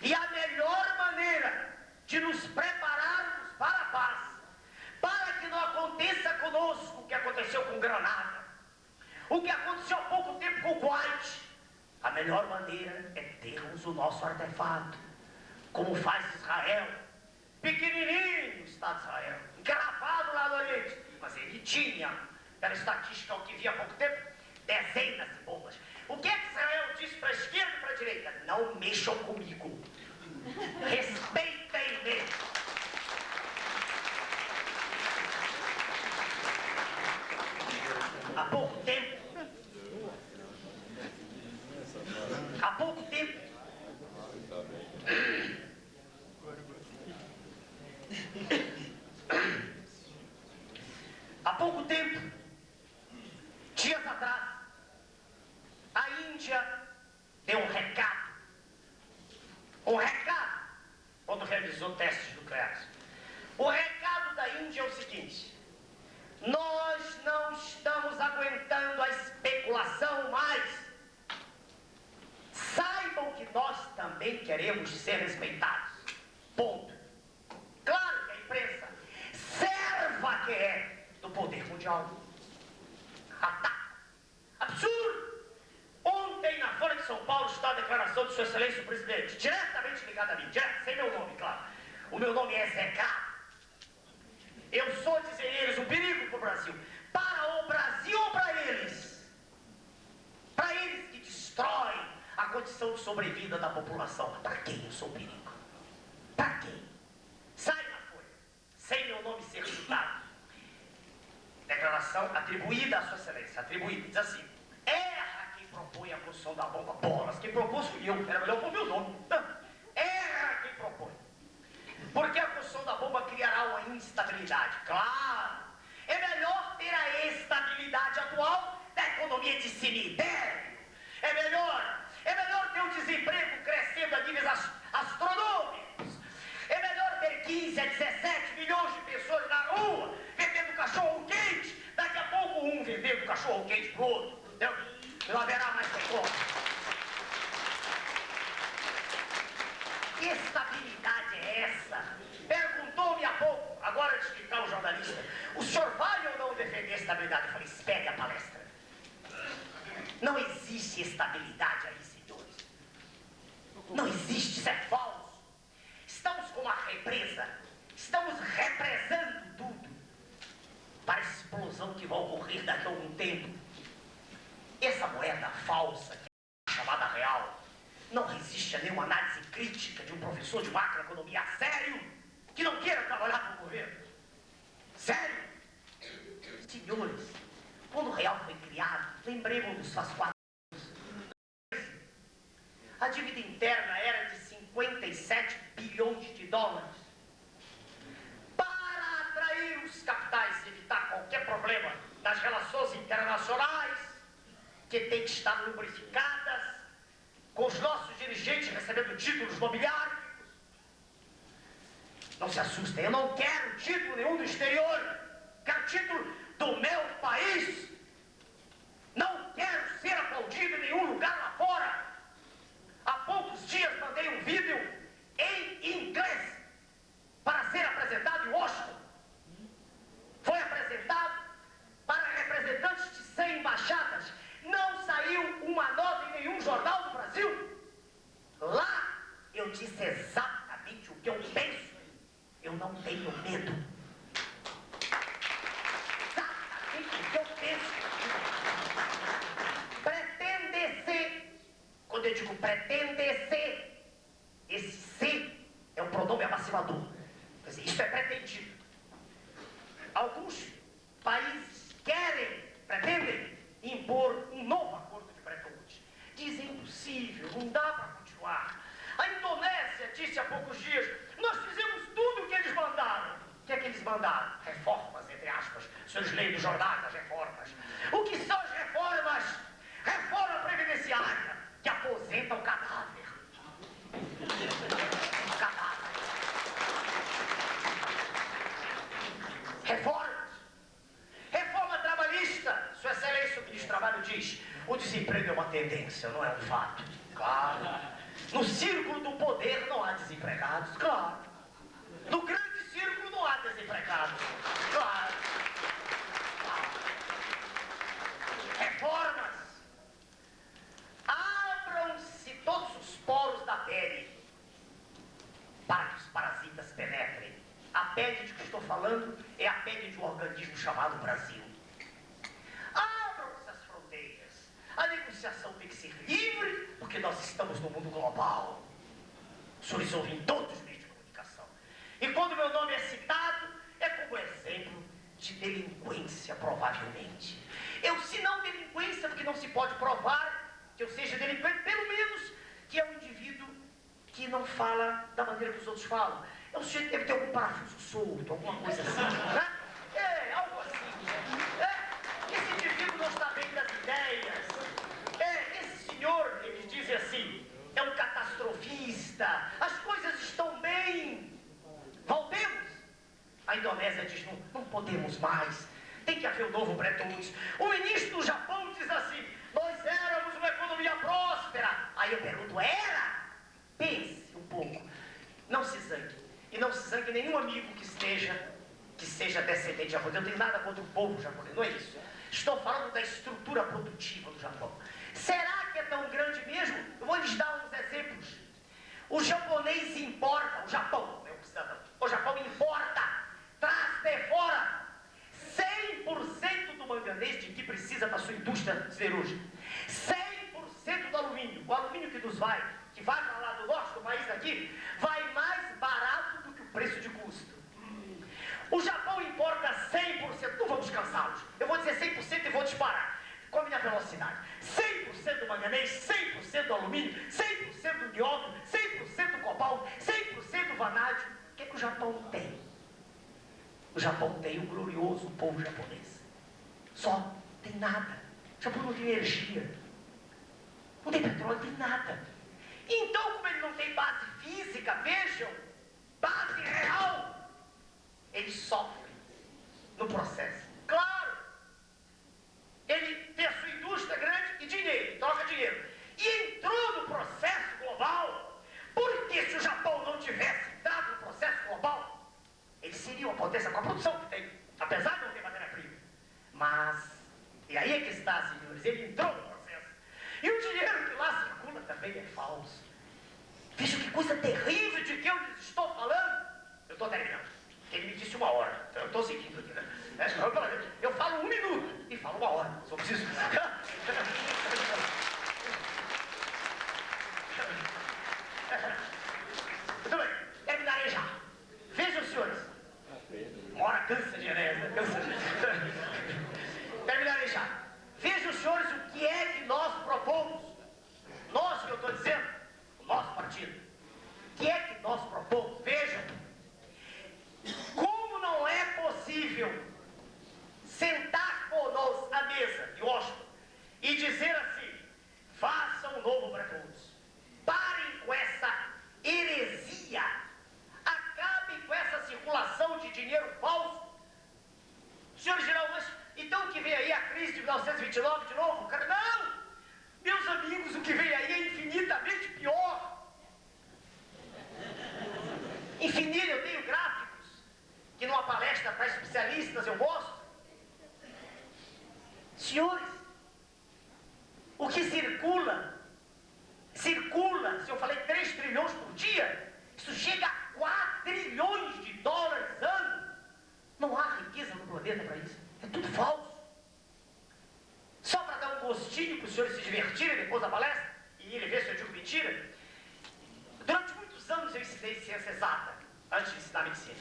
E a melhor maneira de nos prepararmos para a paz, para que não aconteça conosco o que aconteceu com Granada, o que aconteceu há pouco tempo com o Kuwait, a melhor maneira é termos o nosso artefato, como faz Israel, pequenininho o Estado de Israel, encravado lá no Oriente, mas ele tinha, pela estatística que vi há pouco tempo, dezenas de bombas. O que é que Israel disse para a esquerda e para a direita? Não mexam comigo, respeitem-me. Há pouco tempo, há pouco tempo, dias atrás, a Índia deu um recado quando realizou testes nucleares. O recado da Índia é o seguinte: nós não estamos aguentando a especulação mais. Saibam que nós também queremos ser respeitados. Ponto. Claro que a imprensa, serva que é do poder mundial, ataca. Absurdo! Ontem, na Folha de São Paulo, está a declaração de Sua Excelência o Presidente, diretamente ligada a mim, sem meu nome, claro. O meu nome é Zeca. Eu sou, dizem eles, um perigo para o Brasil. Para o Brasil ou para eles? Para eles que destroem a condição de sobrevida da população. Para quem eu sou um perigo? Para quem? Sai na Folha, sem meu nome ser citado. Declaração atribuída à Sua Excelência, atribuída, diz assim: erra quem propõe a construção da bomba. Bolas, quem propôs fui eu, era melhor pôr meu nome. Erra quem propõe. Porque a construção da bomba criará uma instabilidade. Claro, é melhor ter a estabilidade atual da economia de cemitério. É melhor ter o desemprego crescendo a níveis astronômicos. É melhor ter 15 a 17 milhões de pessoas na rua vendendo cachorro quente. Daqui a pouco um vendendo cachorro quente pro outro. Entendeu? Não haverá mais reforma. Que estabilidade é essa? Perguntou-me há pouco, agora de explicar o jornalista, o senhor vai ou não defender a estabilidade? Eu falei, espere a palestra. Não existe estabilidade aí, senhores. Não existe, isso é falso. Estamos com uma represa. Estamos represando tudo para a explosão que vai ocorrer daqui a algum tempo. Essa moeda falsa, que é chamada real, não resiste a nenhuma análise crítica de um professor de macroeconomia sério que não queira trabalhar para o governo. Sério? Senhores, quando o real foi criado, lembremos-nos, faz 4 anos, a dívida interna era de 57 bilhões de dólares. Para atrair os capitais e evitar qualquer problema nas relações internacionais, que tem que estar lubrificadas, com os nossos dirigentes recebendo títulos nobiliários. Não se assustem, eu não quero título nenhum do exterior, quero título do meu país. Não quero ser aplaudido em nenhum lugar lá fora. Há poucos dias mandei um vídeo em inglês para ser apresentado em Washington. Foi apresentado para representantes de 100 embaixadas. Não saiu uma nota em nenhum jornal do Brasil. Lá eu disse exatamente o que eu penso. Eu não tenho medo. Exatamente o que eu penso. Pretende ser. Quando eu digo pretende ser, esse ser é um pronome abaixador. Quer dizer, isso é pretendido. Alguns países pretendem impor um novo acordo de Bretton Woods. Dizem impossível, não dá para continuar. A Indonésia disse há poucos dias, nós fizemos tudo o que eles mandaram. O que é que eles mandaram? Reformas, entre aspas. Vocês leem nos jornais as reformas. O que são as reformas? Reforma previdenciária, que aposenta o cadáver. O cadáver. Reformas. Reforma trabalhista. Sua Excelência, o ministro do Trabalho diz, o desemprego é uma tendência, não é um fato. Claro. No círculo do poder não há desempregados, claro. No grande círculo não há desempregados, claro. Reformas. Abram-se todos os poros da pele para que os parasitas penetrem. A pele de que estou falando é a pele de um organismo chamado Brasil. Abram-se as fronteiras. A negociação tem que ser livre, porque nós estamos no mundo global. Os senhores ouvem todos os meios de comunicação. E quando meu nome é citado, é como exemplo de delinquência, provavelmente. Se não delinquência, porque não se pode provar que eu seja delinquente, pelo menos que é um indivíduo que não fala da maneira que os outros falam. É um sujeito que deve ter algum parafuso solto, alguma coisa assim, né? Algo assim. Esse indivíduo não está bem das ideias. Esse senhor, eles dizem assim, é um catastrofista. As coisas estão bem. Voltemos. A Indonésia diz, não podemos mais. Tem que haver um novo Bretton Woods. O ministro do Japão diz assim, nós éramos uma economia próspera. Aí eu pergunto, era? Pense um pouco. Não se zangue. E não se zangue nenhum amigo que seja descendente japonês. Eu não tenho nada contra o povo japonês, não é isso. Estou falando da estrutura produtiva do Japão. Será que é tão grande mesmo? Eu vou lhes dar uns exemplos. O japonês importa, o Japão importa, traz de fora 100% do manganês de que precisa para a sua indústria siderúrgica. 100% do alumínio. O alumínio que vai para lá do norte do país daqui, vai mais barato do que o preço de custo. O Japão importa 100%, não vamos cansá-los. Eu vou dizer 100% e vou disparar com a minha velocidade. 100% do manganês, 100% do alumínio, 100% do nióbio, 100% do cobalto, 100% do vanádio. O que é que o Japão tem? O Japão tem o glorioso povo japonês. Só tem nada. O Japão não tem energia. Não tem petróleo, não tem nada. Então, como ele não tem base física, vejam, base real, ele sofre no processo. Claro, ele tem a sua indústria grande e dinheiro. seria uma potência com a produção que tem, apesar de não ter matéria-prima. Mas, e aí é que está, senhores, ele entrou no processo. E o dinheiro que lá circula também é falso. Veja que coisa terrível de que eu lhes estou falando. Eu estou terminando. Ele me disse 1 hora, então eu estou seguindo aqui, né? Eu falo 1 minuto e falo 1 hora, só preciso. Muito bem, terminarei já. Vejam, senhores. Uma hora cansa de Enéas, né? Terminarei já. Vejam, senhores, o que é que nós propomos. Nós, que eu estou dizendo, o nosso partido. O que é que nós propomos? Vejam. Como não é possível sentar conosco à mesa de Washington e dizer assim, façam um novo Bretton Woods. Parem com essa heresia. Acabem com essa circulação de dinheiro falso. Senhor geral, mas então o que vem aí a crise de 1929 de novo? Cara, não! Meus amigos, o que vem aí é infinitamente pior. Infinito, eu tenho gráficos que numa palestra para especialistas eu mostro. Senhores, o que circula, se eu falei 3 trilhões por dia, isso chega a 4 trilhões de dólares ano. Não há riqueza no planeta para isso. É tudo falso. Só para dar um gostinho para os senhores se divertirem depois da palestra e irem ver se eu digo mentira. Durante muitos anos eu ensinei ciência exata, antes de ensinar medicina.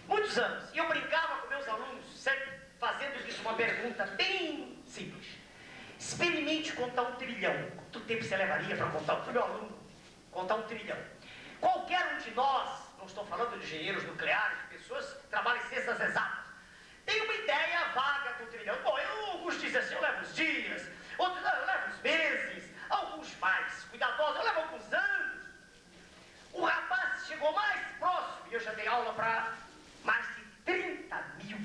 Muitos anos. E eu brincava com meus alunos, sempre fazendo-lhes uma pergunta bem simples. Experimente contar 1 trilhão. Quanto tempo você levaria para contar? Para o meu aluno contar 1 trilhão. Qualquer um de nós, não estou falando de engenheiros nucleares, de pessoas que trabalham em ciências exatas, tem uma ideia vaga do 1 trilhão. Bom, alguns dizem assim, eu levo uns dias, outros eu levo uns meses, alguns mais cuidadosos, eu levo alguns anos. O rapaz chegou mais próximo, e eu já dei aula para mais de 30 mil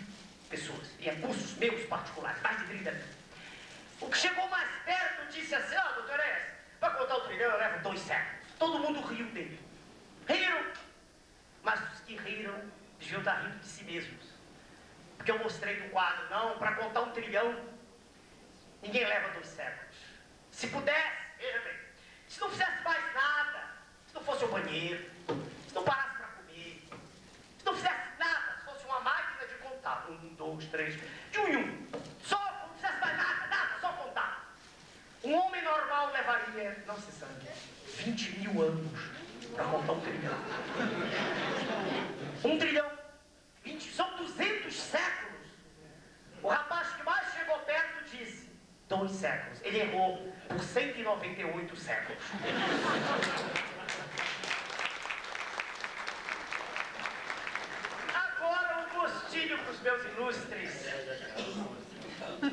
pessoas, e é cursos meus particulares, mais de 30 mil. O que chegou mais perto disse assim, doutor S, para contar 1 trilhão eu levo 2 séculos. Todo mundo riu dele. Riram, mas os que riram deviam estar rindo de si mesmos. Porque eu mostrei no quadro, não, para contar 1 trilhão, ninguém leva 2 séculos. Se pudesse, veja bem, se não fizesse mais nada, se não fosse ao banheiro, se não parasse para comer, se não fizesse nada, se fosse uma máquina de contar, 1, 2, 3, de 1 em 1, só, não fizesse mais nada, só contar. Um homem normal levaria, não se sabe, 20 mil anos para contar 1 trilhão. 1 trilhão. 20, são 200 séculos. O rapaz que mais chegou perto disse 2 séculos. Ele errou por 198 séculos. Agora um gostinho para os meus ilustres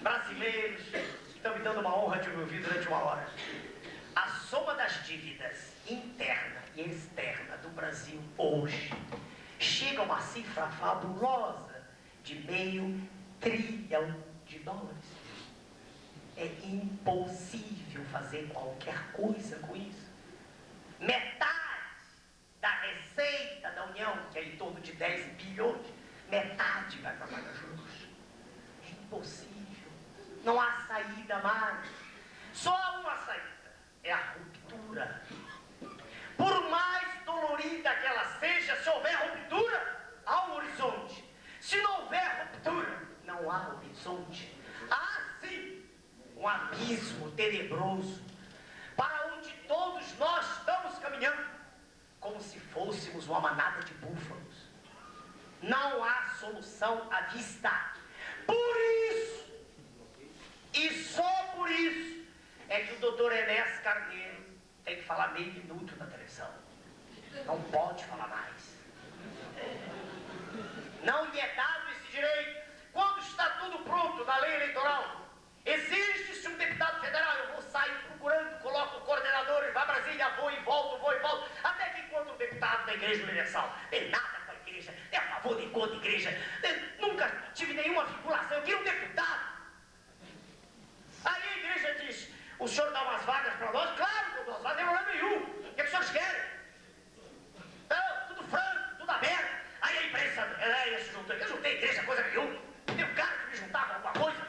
brasileiros que estão me dando uma honra de me ouvir durante 1 hora. A soma das dívidas interna e externa do Brasil hoje chega a uma cifra fabulosa de $500 bilhão de dólares. É impossível fazer qualquer coisa com isso. Metade da receita da União, que é em torno de 10 bilhões, metade vai para pagar juros. É impossível. Não há saída mais. Só há uma saída. É a ruptura. Por mais dolorida que ela seja, se houver ruptura, há um horizonte. Se não houver ruptura, não há horizonte. Há sim um abismo tenebroso para onde todos nós estamos caminhando, como se fôssemos uma manada de búfalos. Não há solução à vista. Por isso, e só por isso, é que o doutor Enéas Carneiro tem que falar meio minuto na televisão. Não pode falar mais. Não lhe é dado esse direito. Quando está tudo pronto na lei eleitoral, existe-se um deputado federal, eu vou sair procurando, coloco o coordenador, ele vai a Brasília, vou e volto, até que enquanto o deputado da Igreja Universal tem nada com a igreja, é a favor nem contra a igreja, nunca tive nenhuma vinculação, eu queria um deputado. Aí a igreja diz, o senhor dá umas vagas para nós? Claro que eu dou, não tem problema nenhum. O que os senhores querem? Não, tudo franco, tudo aberto. Aí a imprensa Isso, eu juntei igreja, coisa nenhuma. Tem um cara que me juntava alguma coisa.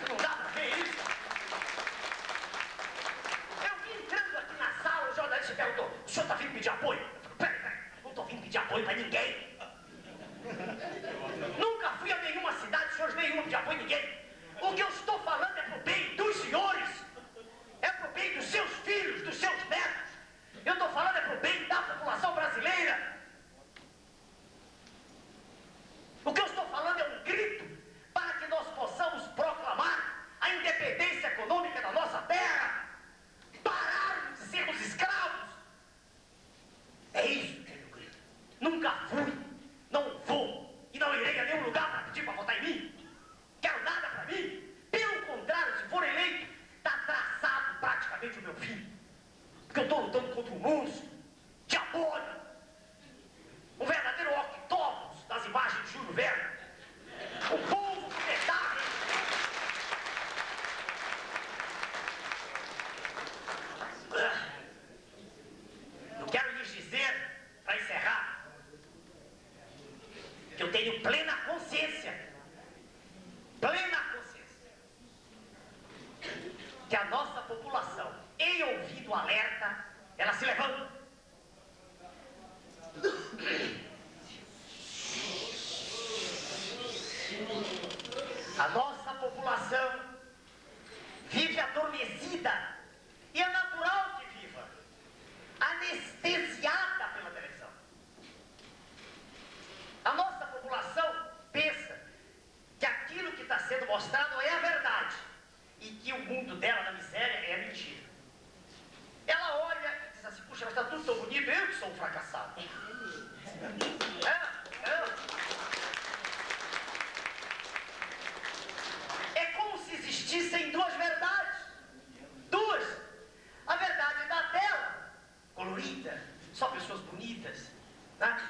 Não dá pra ver isso. Eu vim entrando aqui na sala, o jornalista perguntou, o senhor tá vindo pedir apoio? Eu falei, peraí, não tô vindo pedir apoio pra ninguém. Nunca fui a nenhuma cidade, senhores, nenhuma pedir apoio a ninguém. O que eu estou falando é pro bem dos senhores. É pro bem dos seus filhos, dos seus netos. Eu estou falando é pro bem da população brasileira. O que eu estou falando é um grito para que nós possamos proclamar a independência econômica da nossa terra. Pararmos de sermos escravos. É isso que eu grito. Nunca fui, não vou e não irei a nenhum lugar para pedir para votar em mim. Quero nada para mim. Pelo contrário, se for eleito, está traçado praticamente o meu fim. Porque eu estou lutando contra um monstro diabólico. Um verdadeiro octópus das imagens de Júlio Verne. O povo que detalha. Eu quero lhes dizer, para encerrar, que eu tenho plena consciência, que a nossa população, em ouvido alerta, ela se levanta. A nossa população vive adormecida, e é natural que viva, anestesiada pela televisão. A nossa população pensa que aquilo que está sendo mostrado é a verdade e que o mundo dela na miséria é mentira. Ela olha e diz assim, puxa, mas está tudo tão bonito, eu que sou um fracassado. É como se existissem duas verdades. Duas. A verdade da tela, colorida, só pessoas bonitas, né?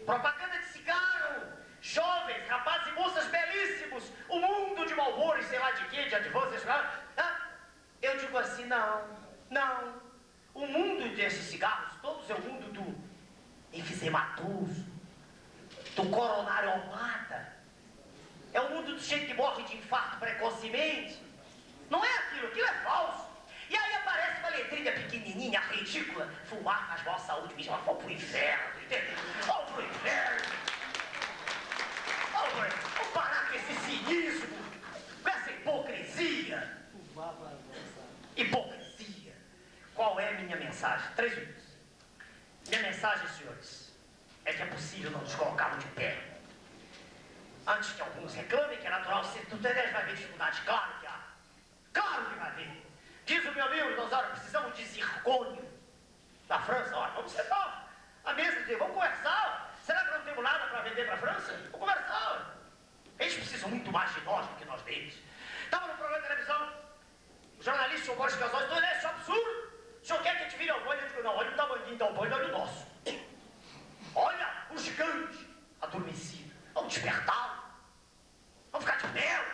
Propaganda de cigarro, jovens, rapazes e moças belíssimos, o mundo de Marlboro e sei lá de quê, de advances, né? Eu digo assim, não. O mundo desses cigarros todos é o mundo do enfisematoso, do coronariopata. É o mundo do jeito que morre de infarto precocemente. Não é aquilo é falso. E aí aparece uma letrinha pequenininha, ridícula, fumar faz mal à saúde, me chama, vou pro inferno, entendeu? Vou pro inferno. Vou parar com esse cinismo, com essa hipocrisia. Hipocrisia. Qual é a minha mensagem? 3 minutos. Minha mensagem, senhores, é que é possível não nos colocarmos de pé. Antes que alguns reclamem que é natural, se tu vai haver dificuldade, claro que há. Claro que vai haver. Diz o meu amigo, nós precisamos de zircônio da França. Olha, vamos sentar à mesa e dizer, vamos conversar. Será que não temos nada para vender para a França? Vamos conversar. Eles precisam muito mais de nós do que nós deles. Estava no programa de televisão, o jornalista, o senhor Boris Casóis, isso é absurdo. O senhor quer que a gente vire ao banho? Eu digo, não, olha o tamanho da banho, olha o nosso. Olha o gigante adormecido. Vamos despertá-lo. Vamos ficar de pé.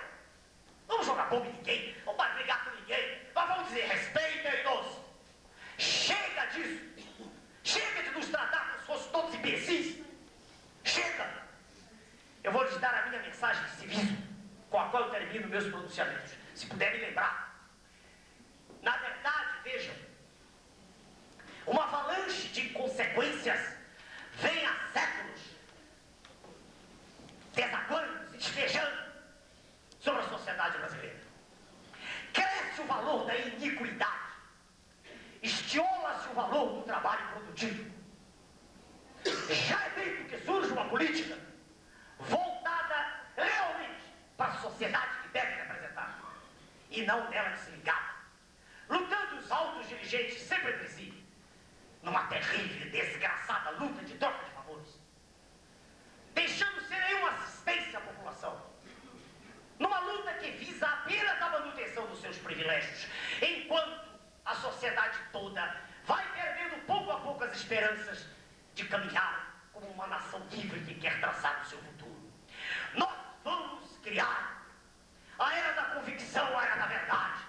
Vamos jogar bomba em ninguém. Vamos brigar com ninguém. Mas vamos dizer, respeitem-nos. Chega disso. Chega de nos tratar como se fossem todos imbecis. Chega. Eu vou lhes dar a minha mensagem de civismo, com a qual eu termino meus pronunciamentos. Se puderem lembrar. Na verdade, vejam, uma avalanche de consequências vem há séculos desaguando e despejando sobre a sociedade brasileira. Cresce o valor da iniquidade, estiola-se o valor do trabalho produtivo. Já é tempo que surge uma política voltada realmente para a sociedade que deve representar, e não nela desligada, lutando os altos dirigentes sempre entre si, numa terrível e desgraçada luta de troca de favores, deixando sem nenhuma assistência à população, numa luta que visa apenas a manutenção dos seus privilégios, enquanto a sociedade toda vai perdendo pouco a pouco as esperanças de caminhar como uma nação livre que quer traçar o seu futuro. Nós vamos criar a era da convicção, a era da verdade,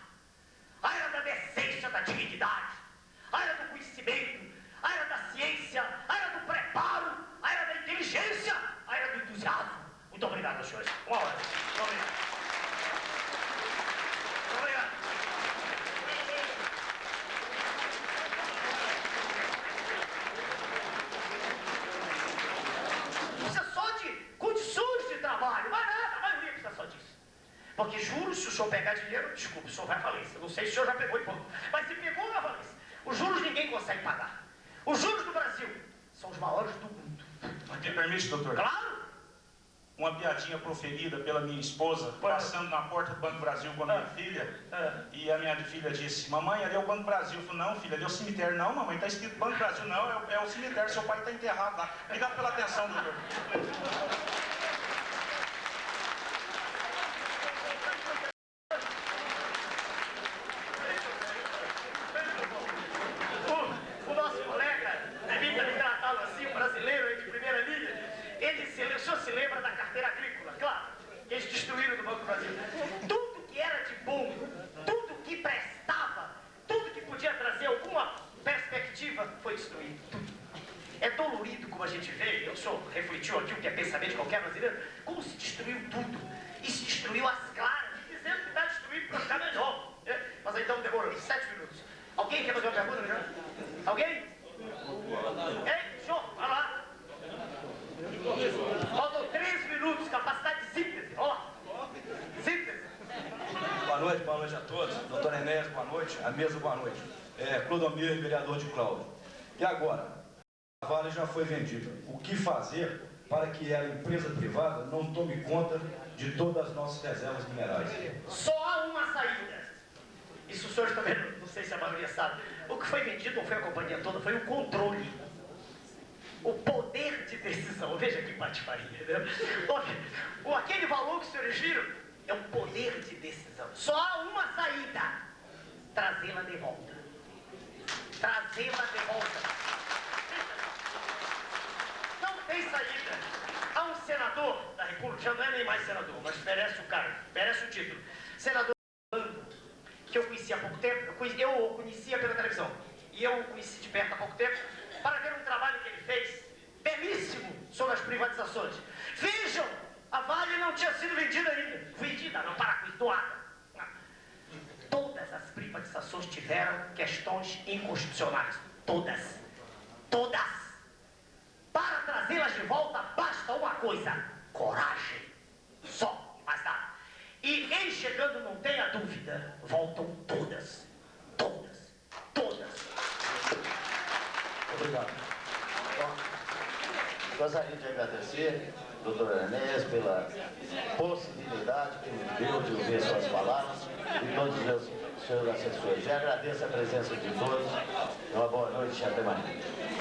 Porque juros, se o senhor pegar dinheiro, desculpe, o senhor vai à falência. Não sei se o senhor já pegou em banco, mas se pegou na falência. Os juros ninguém consegue pagar. Os juros do Brasil são os maiores do mundo. Mas me permite, doutor? Claro! Uma piadinha proferida pela minha esposa, passando na porta do Banco Brasil com a minha filha, e a minha filha disse: mamãe, ali é o Banco Brasil. Eu falei: não, filha, ali é o cemitério. Não, mamãe, está escrito Banco Brasil. Não, é o cemitério, seu pai está enterrado lá. Obrigado pela atenção, doutor. O nosso colega, evita de tratá-lo assim, o brasileiro aí de primeira linha, o senhor se lembra da carteira agrícola, claro, que eles destruíram do Banco do Brasil. Tudo que era de bom, tudo que prestava, tudo que podia trazer alguma perspectiva foi destruído. Tudo. É dolorido como a gente vê, o senhor refletiu aqui o que é pensamento de qualquer brasileiro, como se destruiu tudo. E se destruiu as claras, dizendo que está destruído para ficar melhor. Mas aí então demorou 7 minutos. Alguém quer fazer uma pergunta, melhor? Alguém? Ei, senhor, vai lá. Faltam 3 minutos, capacidade de síntese. Ó, síntese. Boa noite a todos. Doutor Enéas, boa noite. A mesa, boa noite. Clodomir, vereador de Cláudio. E agora? A Vale já foi vendida. O que fazer para que a empresa privada não tome conta de todas as nossas reservas minerais? Só há uma saída. Isso o senhor também, não sei se a maioria sabe. O que foi vendido não foi a companhia toda, foi o controle. O poder de decisão. Veja que patifaria, né? Aquele valor que os senhores viram é um poder de decisão. Só há uma saída. Trazê-la de volta. Trazê-la de volta. Não tem saída. Há um senador da República, já não é nem mais senador, mas merece o cargo, merece o título. Senador que eu conheci há pouco tempo, eu o conhecia pela televisão, e eu o conheci de perto há pouco tempo, para ver um trabalho que ele fez, belíssimo, sobre as privatizações. Vejam, a Vale não tinha sido vendida ainda. Vendida, não, para com doada. Todas as privatizações tiveram questões inconstitucionais. Todas. Todas. Para trazê-las de volta, basta uma coisa: coragem. Só, mais nada. E quem chegando, não tenha dúvida, voltam todas. Todas. Todas. Obrigado. Gostaria de agradecer, doutor Enéas, pela possibilidade que me deu de ouvir suas palavras e todos os seus assessores. E agradeço a presença de todos. Uma boa noite e até mais.